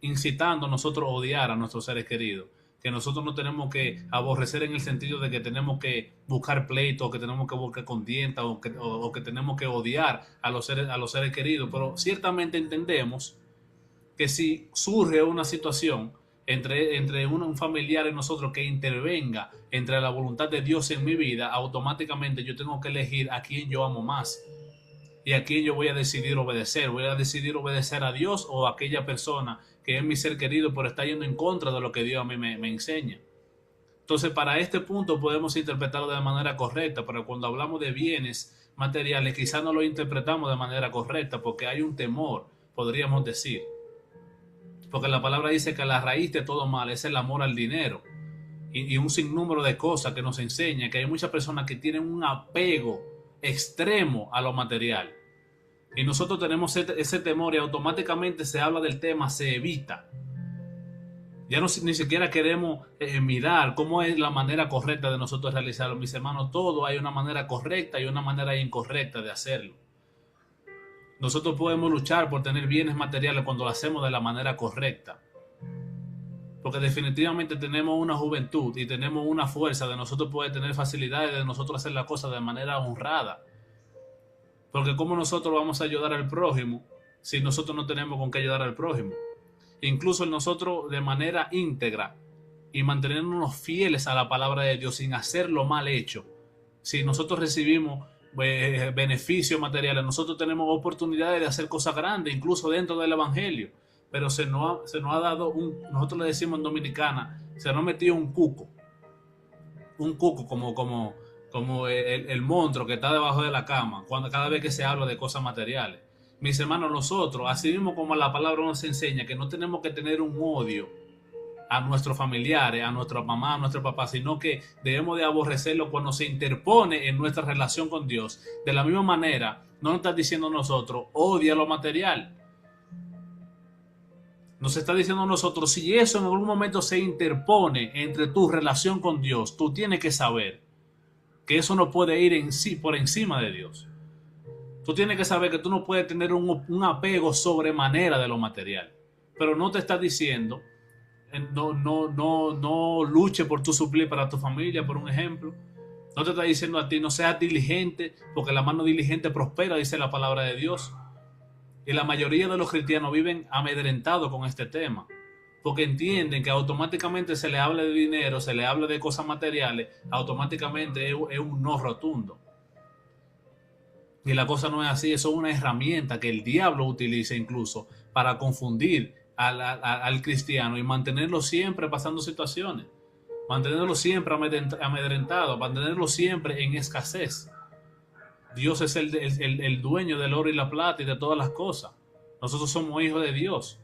incitando a nosotros a odiar a nuestros seres queridos, que nosotros no tenemos que aborrecer en el sentido de que tenemos que buscar pleito, o que tenemos que buscar contienda, o que tenemos que odiar a los seres queridos, pero ciertamente entendemos que si surge una situación entre un familiar y nosotros que intervenga entre la voluntad de Dios en mi vida, automáticamente yo tengo que elegir a quién yo amo más y a quién yo voy a decidir obedecer. Voy a decidir obedecer a Dios o a aquella persona que es mi ser querido, pero está yendo en contra de lo que Dios a mí me enseña. Entonces, para este punto podemos interpretarlo de manera correcta, pero cuando hablamos de bienes materiales quizás no lo interpretamos de manera correcta porque hay un temor, podríamos decir. Porque la palabra dice que la raíz de todo mal es el amor al dinero y un sinnúmero de cosas que nos enseña que hay muchas personas que tienen un apego extremo a lo material. Y nosotros tenemos ese temor y automáticamente se habla del tema, se evita. Ya no, ni siquiera queremos mirar cómo es la manera correcta de nosotros realizarlo. Mis hermanos, todo hay una manera correcta y una manera incorrecta de hacerlo. Nosotros podemos luchar por tener bienes materiales cuando lo hacemos de la manera correcta. Porque definitivamente tenemos una juventud y tenemos una fuerza de nosotros poder tener facilidades de nosotros hacer las cosas de manera honrada. Porque ¿cómo nosotros vamos a ayudar al prójimo si nosotros no tenemos con qué ayudar al prójimo? Incluso nosotros de manera íntegra y mantenernos fieles a la palabra de Dios sin hacer lo mal hecho. Si nosotros recibimos beneficios materiales, nosotros tenemos oportunidades de hacer cosas grandes, incluso dentro del evangelio, pero se nos ha dado nosotros le decimos en Dominicana, se nos ha metido un cuco como el monstruo que está debajo de la cama, cada vez que se habla de cosas materiales. Mis hermanos, nosotros, así mismo como la palabra nos enseña que no tenemos que tener un odio a nuestros familiares, a nuestra mamá, a nuestro papá, sino que debemos de aborrecerlo cuando se interpone en nuestra relación con Dios. De la misma manera, no nos está diciendo a nosotros, odia lo material. Nos está diciendo a nosotros, si eso en algún momento se interpone entre tu relación con Dios, tú tienes que saber que eso no puede ir por encima de Dios. Tú tienes que saber que tú no puedes tener un apego sobremanera de lo material. Pero no te está diciendo no luche por tu suplir para tu familia, por un ejemplo. No te está diciendo a ti no seas diligente, porque la mano diligente prospera, dice la palabra de Dios. Y la mayoría de los cristianos viven amedrentados con este tema, porque entienden que automáticamente se le habla de dinero, se le habla de cosas materiales, automáticamente es un no rotundo. Y la cosa no es así, eso es una herramienta que el diablo utiliza incluso para confundir al cristiano y mantenerlo siempre pasando situaciones, mantenerlo siempre amedrentado, mantenerlo siempre en escasez. Dios es el dueño del oro y la plata y de todas las cosas. Nosotros somos hijos de Dios.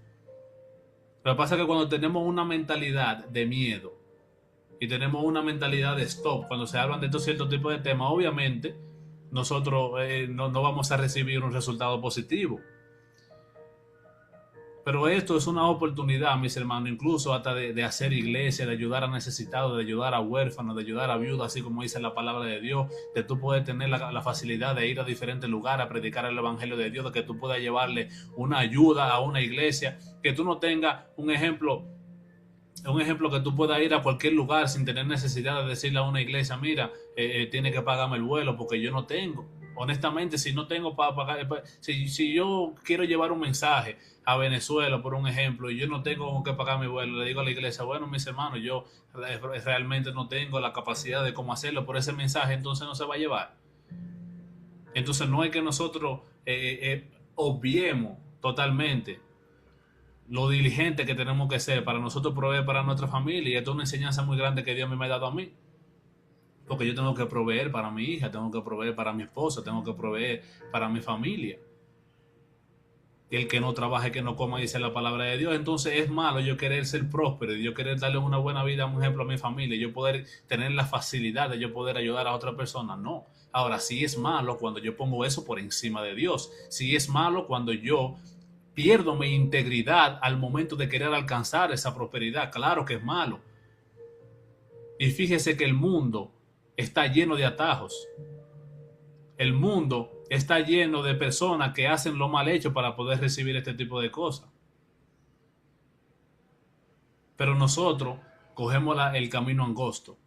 Lo que pasa es que cuando tenemos una mentalidad de miedo y tenemos una mentalidad de stop, cuando se hablan de estos ciertos tipos de temas, obviamente nosotros no vamos a recibir un resultado positivo. Pero esto es una oportunidad, mis hermanos, incluso hasta de hacer iglesia, de ayudar a necesitados, de ayudar a huérfanos, de ayudar a viudas, así como dice la palabra de Dios, de tú puedes tener la facilidad de ir a diferentes lugares a predicar el evangelio de Dios, de que tú puedas llevarle una ayuda a una iglesia, que tú no tengas un ejemplo que tú puedas ir a cualquier lugar sin tener necesidad de decirle a una iglesia, mira, tiene que pagarme el vuelo porque yo no tengo. Honestamente, si no tengo para pagar, si yo quiero llevar un mensaje a Venezuela, por un ejemplo, y yo no tengo que pagar mi vuelo, le digo a la iglesia, bueno, mis hermanos, yo realmente no tengo la capacidad de cómo hacerlo por ese mensaje, entonces no se va a llevar. Entonces no es que nosotros obviemos totalmente lo diligente que tenemos que ser para nosotros proveer para nuestra familia. Y esto es una enseñanza muy grande que Dios me ha dado a mí. Porque yo tengo que proveer para mi hija, tengo que proveer para mi esposa, tengo que proveer para mi familia. Y el que no trabaje, que no coma, dice la palabra de Dios. Entonces es malo yo querer ser próspero y yo querer darle una buena vida, un ejemplo a mi familia, y yo poder tener la facilidad de yo poder ayudar a otra persona. No. Ahora, sí es malo cuando yo pongo eso por encima de Dios. Sí es malo cuando yo pierdo mi integridad al momento de querer alcanzar esa prosperidad. Claro que es malo. Y fíjese que el mundo está lleno de atajos. El mundo está lleno de personas que hacen lo mal hecho para poder recibir este tipo de cosas. Pero nosotros cogemos el camino angosto.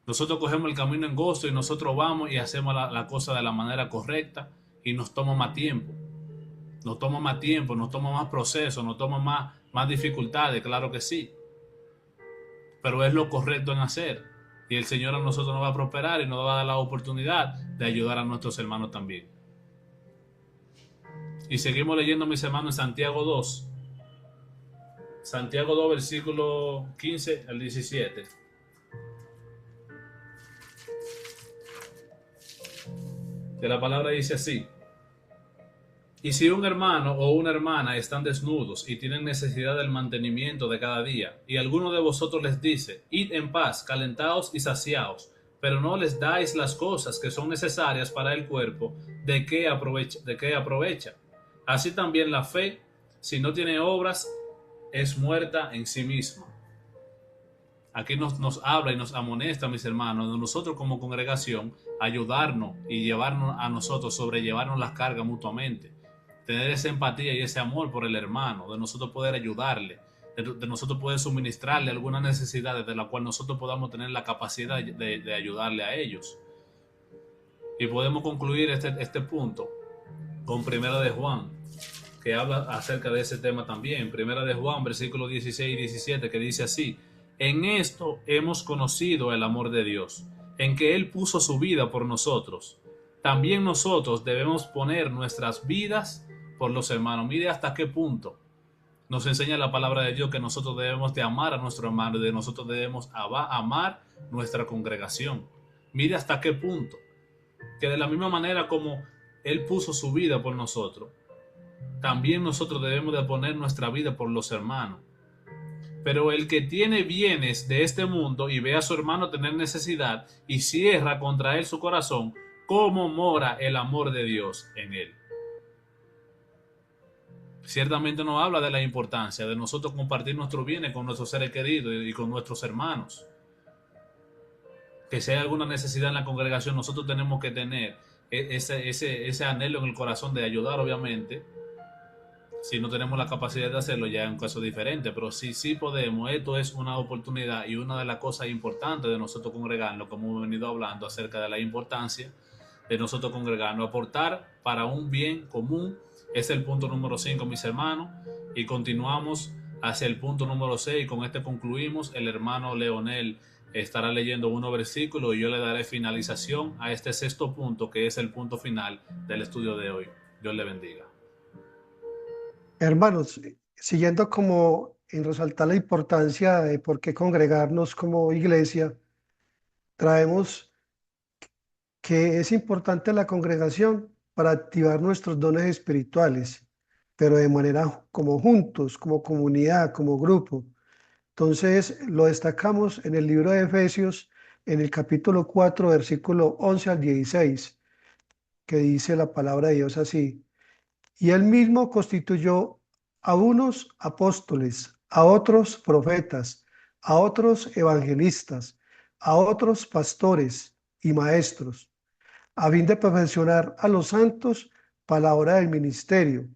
Nosotros cogemos el camino angosto y nosotros vamos y hacemos la cosa de la manera correcta y nos toma más tiempo. Nos toma más tiempo, nos toma más proceso, nos toma más dificultades, claro que sí. Pero es lo correcto en hacer. Y el Señor a nosotros nos va a prosperar y nos va a dar la oportunidad de ayudar a nuestros hermanos también. Y seguimos leyendo, mis hermanos, en Santiago 2. Santiago 2, versículo 15 al 17. Que la palabra dice así: y si un hermano o una hermana están desnudos y tienen necesidad del mantenimiento de cada día, y alguno de vosotros les dice, id en paz, calentaos y saciaos, pero no les dais las cosas que son necesarias para el cuerpo, ¿de qué aprovecha? Así también la fe, si no tiene obras, es muerta en sí misma. Aquí nos habla y nos amonesta, mis hermanos, de nosotros como congregación, ayudarnos y llevarnos a nosotros, sobrellevarnos las cargas mutuamente. Tener esa empatía y ese amor por el hermano, de nosotros poder ayudarle, de nosotros poder suministrarle algunas necesidades de la cual nosotros podamos tener la capacidad de ayudarle a ellos. Y podemos concluir este punto con Primera de Juan, que habla acerca de ese tema también. Primera de Juan, versículos 16 y 17, que dice así: en esto hemos conocido el amor de Dios, en que Él puso su vida por nosotros. También nosotros debemos poner nuestras vidas por los hermanos. Mire hasta qué punto nos enseña la palabra de Dios que nosotros debemos de amar a nuestro hermano y de nosotros debemos amar nuestra congregación. Mire hasta qué punto, que de la misma manera como Él puso su vida por nosotros, también nosotros debemos de poner nuestra vida por los hermanos. Pero el que tiene bienes de este mundo y ve a su hermano tener necesidad y cierra contra él su corazón, ¿cómo mora el amor de Dios en él? Ciertamente nos habla de la importancia de nosotros compartir nuestros bienes con nuestros seres queridos y con nuestros hermanos. Que si hay alguna necesidad en la congregación, nosotros tenemos que tener ese anhelo en el corazón de ayudar, obviamente. Si no tenemos la capacidad de hacerlo, ya es un caso diferente, pero sí podemos. Esto es una oportunidad y una de las cosas importantes de nosotros congregarnos, como hemos venido hablando acerca de la importancia de nosotros congregarnos, aportar para un bien común. Es el punto número 5, mis hermanos, y continuamos hacia el punto número 6. Con este concluimos. El hermano Leonel estará leyendo unos versículos y yo le daré finalización a este sexto punto, que es el punto final del estudio de hoy. Dios le bendiga. Hermanos, siguiendo como en resaltar la importancia de por qué congregarnos como iglesia, traemos que es importante la congregación para activar nuestros dones espirituales, pero de manera como juntos, como comunidad, como grupo. Entonces lo destacamos en el libro de Efesios, en el capítulo 4, versículo 11 al 16, que dice la palabra de Dios así: y él mismo constituyó a unos apóstoles, a otros profetas, a otros evangelistas, a otros pastores y maestros, a fin de perfeccionar a los santos para la obra del ministerio,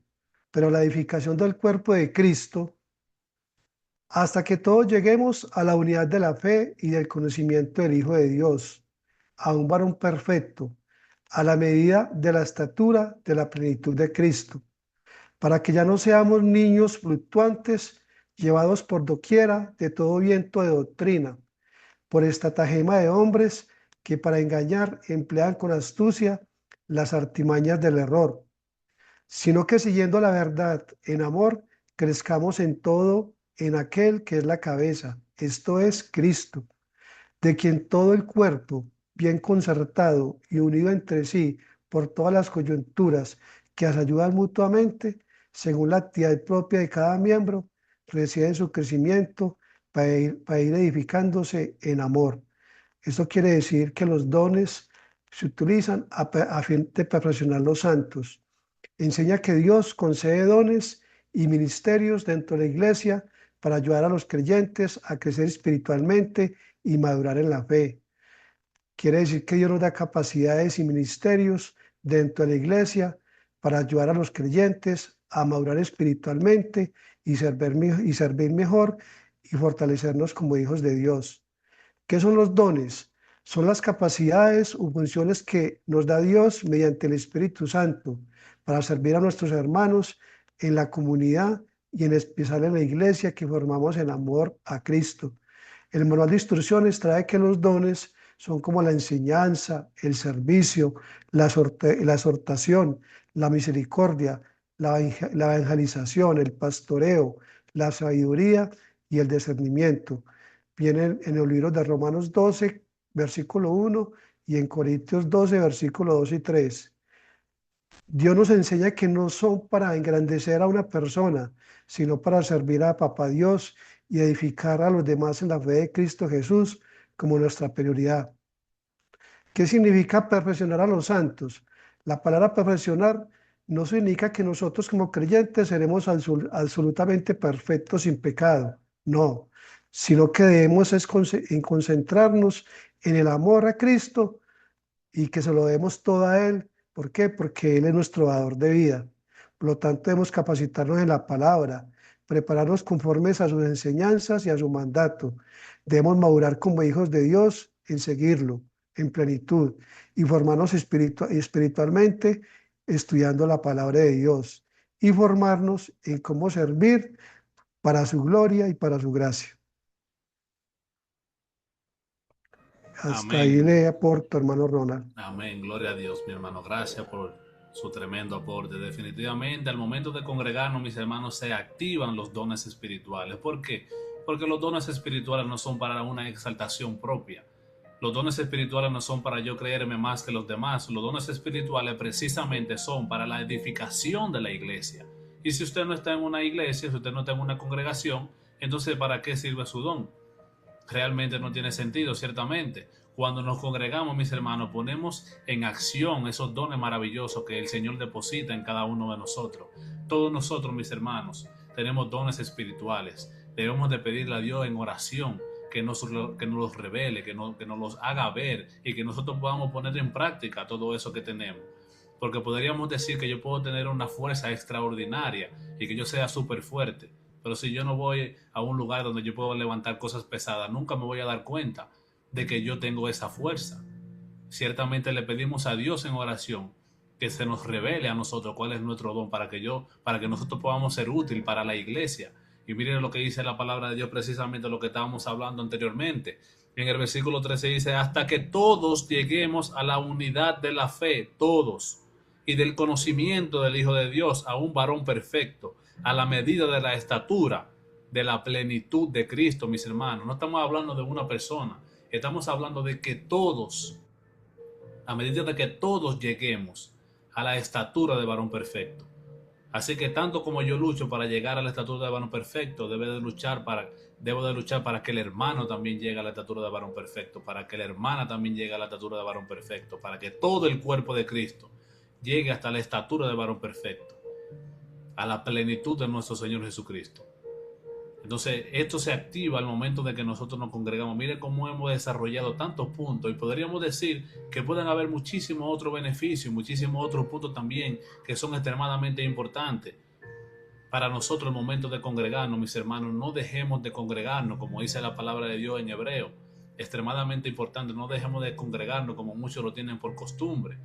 pero la edificación del cuerpo de Cristo, hasta que todos lleguemos a la unidad de la fe y del conocimiento del Hijo de Dios, a un varón perfecto, a la medida de la estatura de la plenitud de Cristo, para que ya no seamos niños fluctuantes, llevados por doquiera de todo viento de doctrina, por estratagema de hombres que para engañar emplean con astucia las artimañas del error, sino que siguiendo la verdad en amor, crezcamos en todo en aquel que es la cabeza, esto es Cristo, de quien todo el cuerpo, bien concertado y unido entre sí por todas las coyunturas que se ayudan mutuamente, según la actividad propia de cada miembro, recibe su crecimiento para ir edificándose en amor. Esto quiere decir que los dones se utilizan a fin de perfeccionar los santos. Enseña que Dios concede dones y ministerios dentro de la iglesia para ayudar a los creyentes a crecer espiritualmente y madurar en la fe. Quiere decir que Dios nos da capacidades y ministerios dentro de la iglesia para ayudar a los creyentes a madurar espiritualmente y servir mejor y fortalecernos como hijos de Dios. ¿Qué son los dones? Son las capacidades o funciones que nos da Dios mediante el Espíritu Santo para servir a nuestros hermanos en la comunidad y en especial en la iglesia que formamos en amor a Cristo. El manual de instrucciones trae que los dones son como la enseñanza, el servicio, la exhortación, la misericordia, la evangelización, el pastoreo, la sabiduría y el discernimiento. Viene en el libro de Romanos 12, versículo 1 y en Corintios 12, versículo 2 y 3. Dios nos enseña que no son para engrandecer a una persona, sino para servir a Papá Dios y edificar a los demás en la fe de Cristo Jesús como nuestra prioridad. ¿Qué significa perfeccionar a los santos? La palabra perfeccionar no significa que nosotros como creyentes seremos absolutamente perfectos sin pecado, no, sino que debemos concentrarnos en el amor a Cristo y que se lo demos todo a Él. ¿Por qué? Porque Él es nuestro dador de vida. Por lo tanto, debemos capacitarnos en la palabra, prepararnos conformes a sus enseñanzas y a su mandato. Debemos madurar como hijos de Dios en seguirlo, en plenitud, y formarnos espiritualmente estudiando la palabra de Dios y formarnos en cómo servir para su gloria y para su gracia. Hasta ahí Amén. le aporto, hermano Ronald. Amén. Gloria a Dios, mi hermano. Gracias por su tremendo aporte. Definitivamente, al momento de congregarnos, mis hermanos, se activan los dones espirituales. ¿Por qué? Porque los dones espirituales no son para una exaltación propia. Los dones espirituales no son para yo creerme más que los demás. Los dones espirituales precisamente son para la edificación de la iglesia. Y si usted no está en una iglesia, si usted no está en una congregación, entonces ¿para qué sirve su don? Realmente no tiene sentido, ciertamente. Cuando nos congregamos, mis hermanos, ponemos en acción esos dones maravillosos que el Señor deposita en cada uno de nosotros. Todos nosotros, mis hermanos, tenemos dones espirituales. Debemos de pedirle a Dios en oración que nos los revele, que nos los haga ver y que nosotros podamos poner en práctica todo eso que tenemos. Porque podríamos decir que yo puedo tener una fuerza extraordinaria y que yo sea súper fuerte. Pero si yo no voy a un lugar donde yo puedo levantar cosas pesadas, nunca me voy a dar cuenta de que yo tengo esa fuerza. Ciertamente le pedimos a Dios en oración que se nos revele a nosotros cuál es nuestro don para que nosotros podamos ser útil para la iglesia. Y miren lo que dice la palabra de Dios, precisamente lo que estábamos hablando anteriormente. En el versículo 13 dice, hasta que todos lleguemos a la unidad de la fe, todos, y del conocimiento del Hijo de Dios, a un varón perfecto, a la medida de la estatura, de la plenitud de Cristo, mis hermanos. No estamos hablando de una persona, estamos hablando de que todos, a medida de que todos lleguemos a la estatura de varón perfecto. Así que tanto como yo lucho para llegar a la estatura de varón perfecto, debo de luchar para que el hermano también llegue a la estatura de varón perfecto, para que la hermana también llegue a la estatura de varón perfecto, para que todo el cuerpo de Cristo llegue hasta la estatura de varón perfecto, a la plenitud de nuestro Señor Jesucristo. Entonces, esto se activa al momento de que nosotros nos congregamos. Mire cómo hemos desarrollado tantos puntos y podríamos decir que pueden haber muchísimos otros beneficios, muchísimos otros puntos también que son extremadamente importantes. Para nosotros, el momento de congregarnos, mis hermanos, no dejemos de congregarnos, como dice la palabra de Dios en hebreo. Extremadamente importante, no dejemos de congregarnos como muchos lo tienen por costumbre.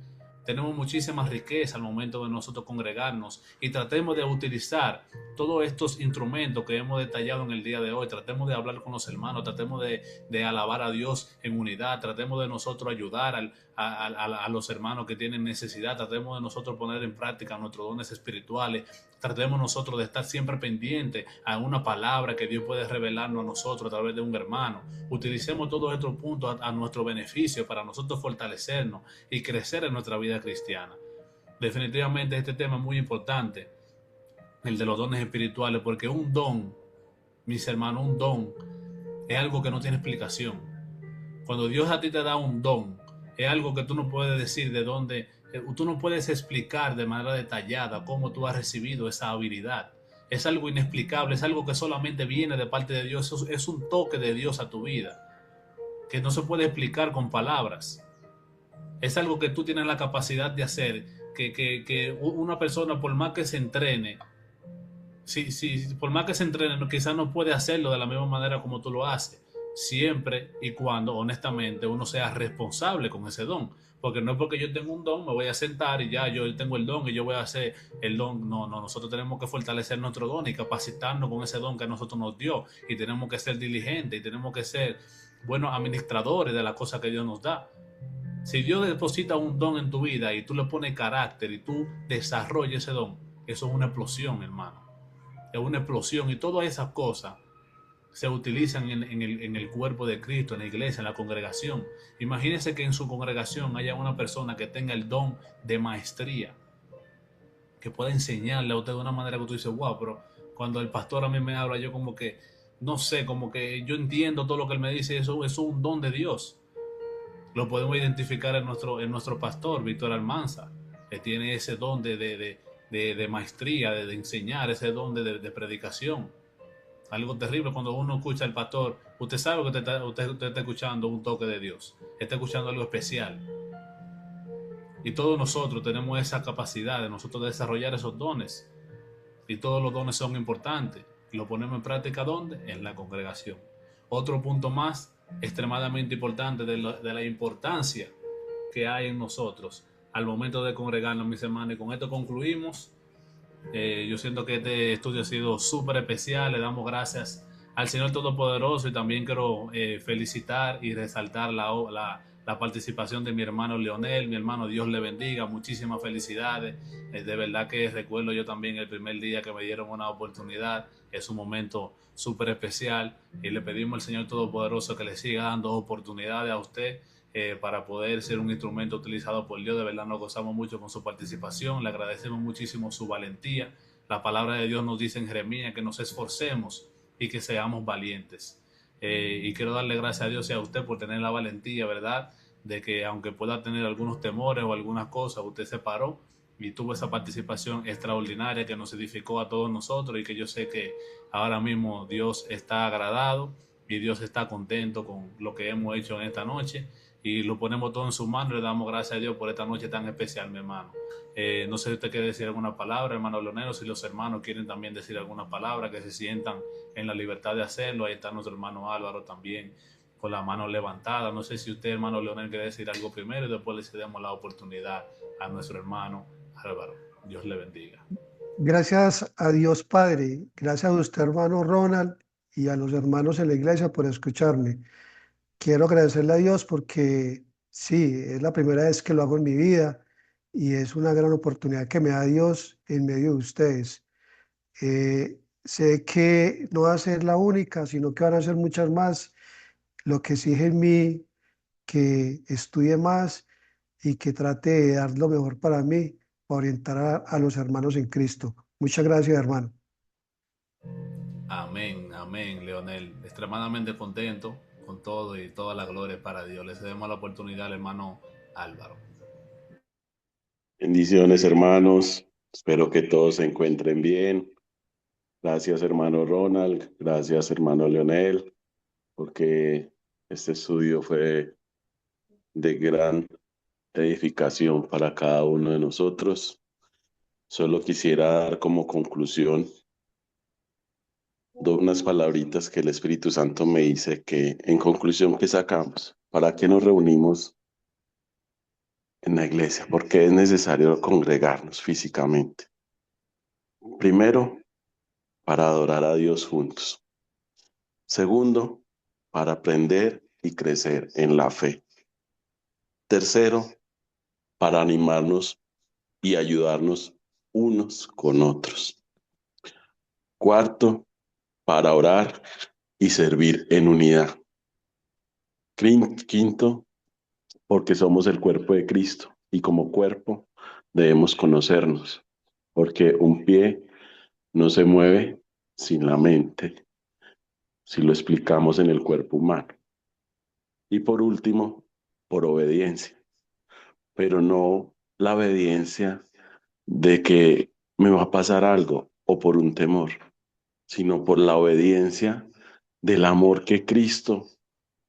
tenemos muchísima riqueza al momento de nosotros congregarnos, y tratemos de utilizar todos estos instrumentos que hemos detallado en el día de hoy. Tratemos de hablar con los hermanos, tratemos de alabar a Dios en unidad, tratemos de nosotros ayudar a los hermanos que tienen necesidad, tratemos de nosotros poner en práctica nuestros dones espirituales, tratemos nosotros de estar siempre pendientes a una palabra que Dios puede revelarnos a nosotros a través de un hermano. Utilicemos todos estos puntos a nuestro beneficio para nosotros fortalecernos y crecer en nuestra vida cristiana. Definitivamente este tema es muy importante, el de los dones espirituales, porque un don, mis hermanos, un don es algo que no tiene explicación. Cuando Dios a ti te da un don, es algo que tú no puedes decir de dónde, tú no puedes explicar de manera detallada cómo tú has recibido esa habilidad. Es algo inexplicable, es algo que solamente viene de parte de Dios, es un toque de Dios a tu vida, que no se puede explicar con palabras. Es algo que tú tienes la capacidad de hacer, que una persona, por más que se entrene, por más que se entrene, quizás no puede hacerlo de la misma manera como tú lo haces, siempre y cuando, honestamente, uno sea responsable con ese don. Porque no es porque yo tengo un don, me voy a sentar y ya yo tengo el don y yo voy a hacer el don. No, no, nosotros tenemos que fortalecer nuestro don y capacitarnos con ese don que a nosotros nos dio. Y tenemos que ser diligentes y tenemos que ser buenos administradores de las cosas que Dios nos da. Si Dios deposita un don en tu vida y tú le pones carácter y tú desarrollas ese don, eso es una explosión, hermano. Es una explosión, y todas esas cosas se utilizan en el cuerpo de Cristo, en la iglesia, en la congregación. Imagínense que en su congregación haya una persona que tenga el don de maestría, que pueda enseñarle a usted de una manera que tú dices, wow, pero cuando el pastor a mí me habla, yo como que, no sé, como que yo entiendo todo lo que él me dice, eso es un don de Dios. Lo podemos identificar en nuestro pastor, Víctor Almanza, que tiene ese don de maestría, de enseñar, ese don de predicación. Algo terrible cuando uno escucha al pastor, usted sabe que usted está escuchando un toque de Dios, está escuchando algo especial. Y todos nosotros tenemos esa capacidad de nosotros desarrollar esos dones. Y todos los dones son importantes. Y lo ponemos en práctica, ¿dónde? En la congregación. Otro punto más extremadamente importante de la importancia que hay en nosotros al momento de congregarnos, mis hermanos. Y con esto concluimos. Yo siento que este estudio ha sido súper especial. Le damos gracias al Señor Todopoderoso, y también quiero felicitar y resaltar la participación de mi hermano Leonel. Mi hermano, Dios le bendiga, muchísimas felicidades. De verdad que recuerdo yo también el primer día que me dieron una oportunidad. Es un momento súper especial, y le pedimos al Señor Todopoderoso que le siga dando oportunidades a usted para poder ser un instrumento utilizado por Dios. De verdad nos gozamos mucho con su participación, le agradecemos muchísimo su valentía. La palabra de Dios nos dice en Jeremías que nos esforcemos y que seamos valientes. Y quiero darle gracias a Dios y a usted por tener la valentía, ¿verdad? De que aunque pueda tener algunos temores o algunas cosas, usted se paró y tuvo esa participación extraordinaria que nos edificó a todos nosotros, y que yo sé que ahora mismo Dios está agradado y Dios está contento con lo que hemos hecho en esta noche, y lo ponemos todo en su mano y le damos gracias a Dios por esta noche tan especial, mi hermano. No sé si usted quiere decir alguna palabra, hermano Leonel, si los hermanos quieren también decir alguna palabra, que se sientan en la libertad de hacerlo. Ahí está nuestro hermano Álvaro también con la mano levantada. No sé si usted, hermano Leonel, quiere decir algo primero y después le cedemos la oportunidad a nuestro hermano Álvaro. Dios le bendiga. Gracias a Dios Padre, gracias a usted, hermano Ronald, y a los hermanos en la iglesia por escucharme. Quiero agradecerle a Dios porque sí, es la primera vez que lo hago en mi vida, y es una gran oportunidad que me da Dios en medio de ustedes. Sé que no va a ser la única, sino que van a ser muchas más, lo que exige en mí que estudie más y que trate de dar lo mejor para mí, para orientar a los hermanos en Cristo. Muchas gracias, hermano. Amén, amén, Leonel. Extremadamente contento con todo, y toda la gloria para Dios. Le cedemos la oportunidad al hermano Álvaro. Bendiciones, hermanos. Espero que todos se encuentren bien. Gracias, hermano Ronald. Gracias, hermano Leonel, porque este estudio fue de gran edificación para cada uno de nosotros. Solo quisiera dar como conclusión unas palabritas que el Espíritu Santo me dice que, en conclusión, ¿qué sacamos? ¿Para qué nos reunimos en la iglesia? ¿Por qué es necesario congregarnos físicamente? Primero, para adorar a Dios juntos. Segundo, para aprender y crecer en la fe. Tercero, para animarnos y ayudarnos unos con otros. Cuarto, para orar y servir en unidad. Quinto, porque somos el cuerpo de Cristo y como cuerpo debemos conocernos, porque un pie no se mueve sin la mente, si lo explicamos en el cuerpo humano. Y por último, por obediencia, pero no la obediencia de que me va a pasar algo o por un temor, sino por la obediencia del amor que Cristo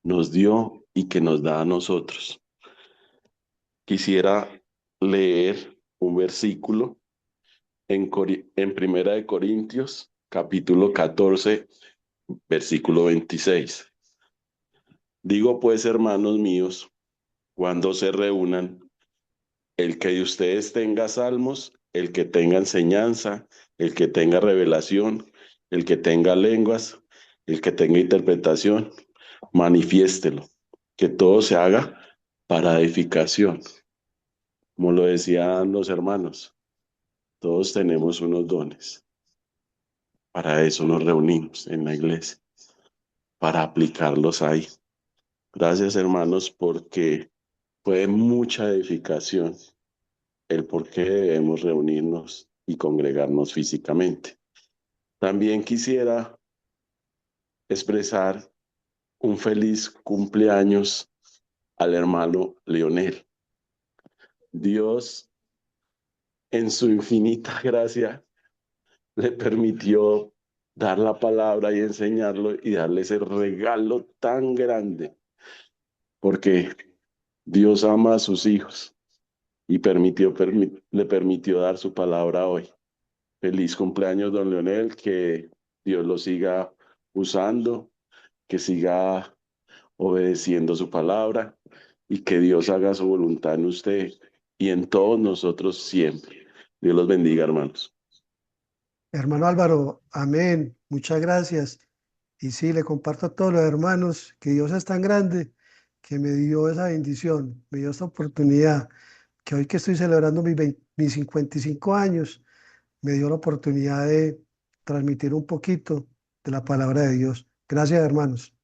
nos dio y que nos da a nosotros. Quisiera leer un versículo en Primera de Corintios, capítulo 14, versículo 26. Digo pues, hermanos míos, cuando se reúnan, el que de ustedes tenga salmos, el que tenga enseñanza, el que tenga revelación, el que tenga lenguas, el que tenga interpretación, manifiéstelo, que todo se haga para edificación. Como lo decían los hermanos, todos tenemos unos dones. Para eso nos reunimos en la iglesia, para aplicarlos ahí. Gracias, hermanos, porque fue de mucha edificación el por qué debemos reunirnos y congregarnos físicamente. También quisiera expresar un feliz cumpleaños al hermano Leonel. Dios, en su infinita gracia, le permitió dar la palabra y enseñarlo y darle ese regalo tan grande, porque Dios ama a sus hijos y le permitió dar su palabra hoy. Feliz cumpleaños, don Leonel, que Dios lo siga usando, que siga obedeciendo su palabra y que Dios haga su voluntad en usted y en todos nosotros siempre. Dios los bendiga, hermanos. Hermano Álvaro, amén. Muchas gracias. Y sí, le comparto a todos los hermanos que Dios es tan grande que me dio esa bendición, me dio esta oportunidad, que hoy que estoy celebrando mis 55 años, me dio la oportunidad de transmitir un poquito de la palabra de Dios. Gracias, hermanos.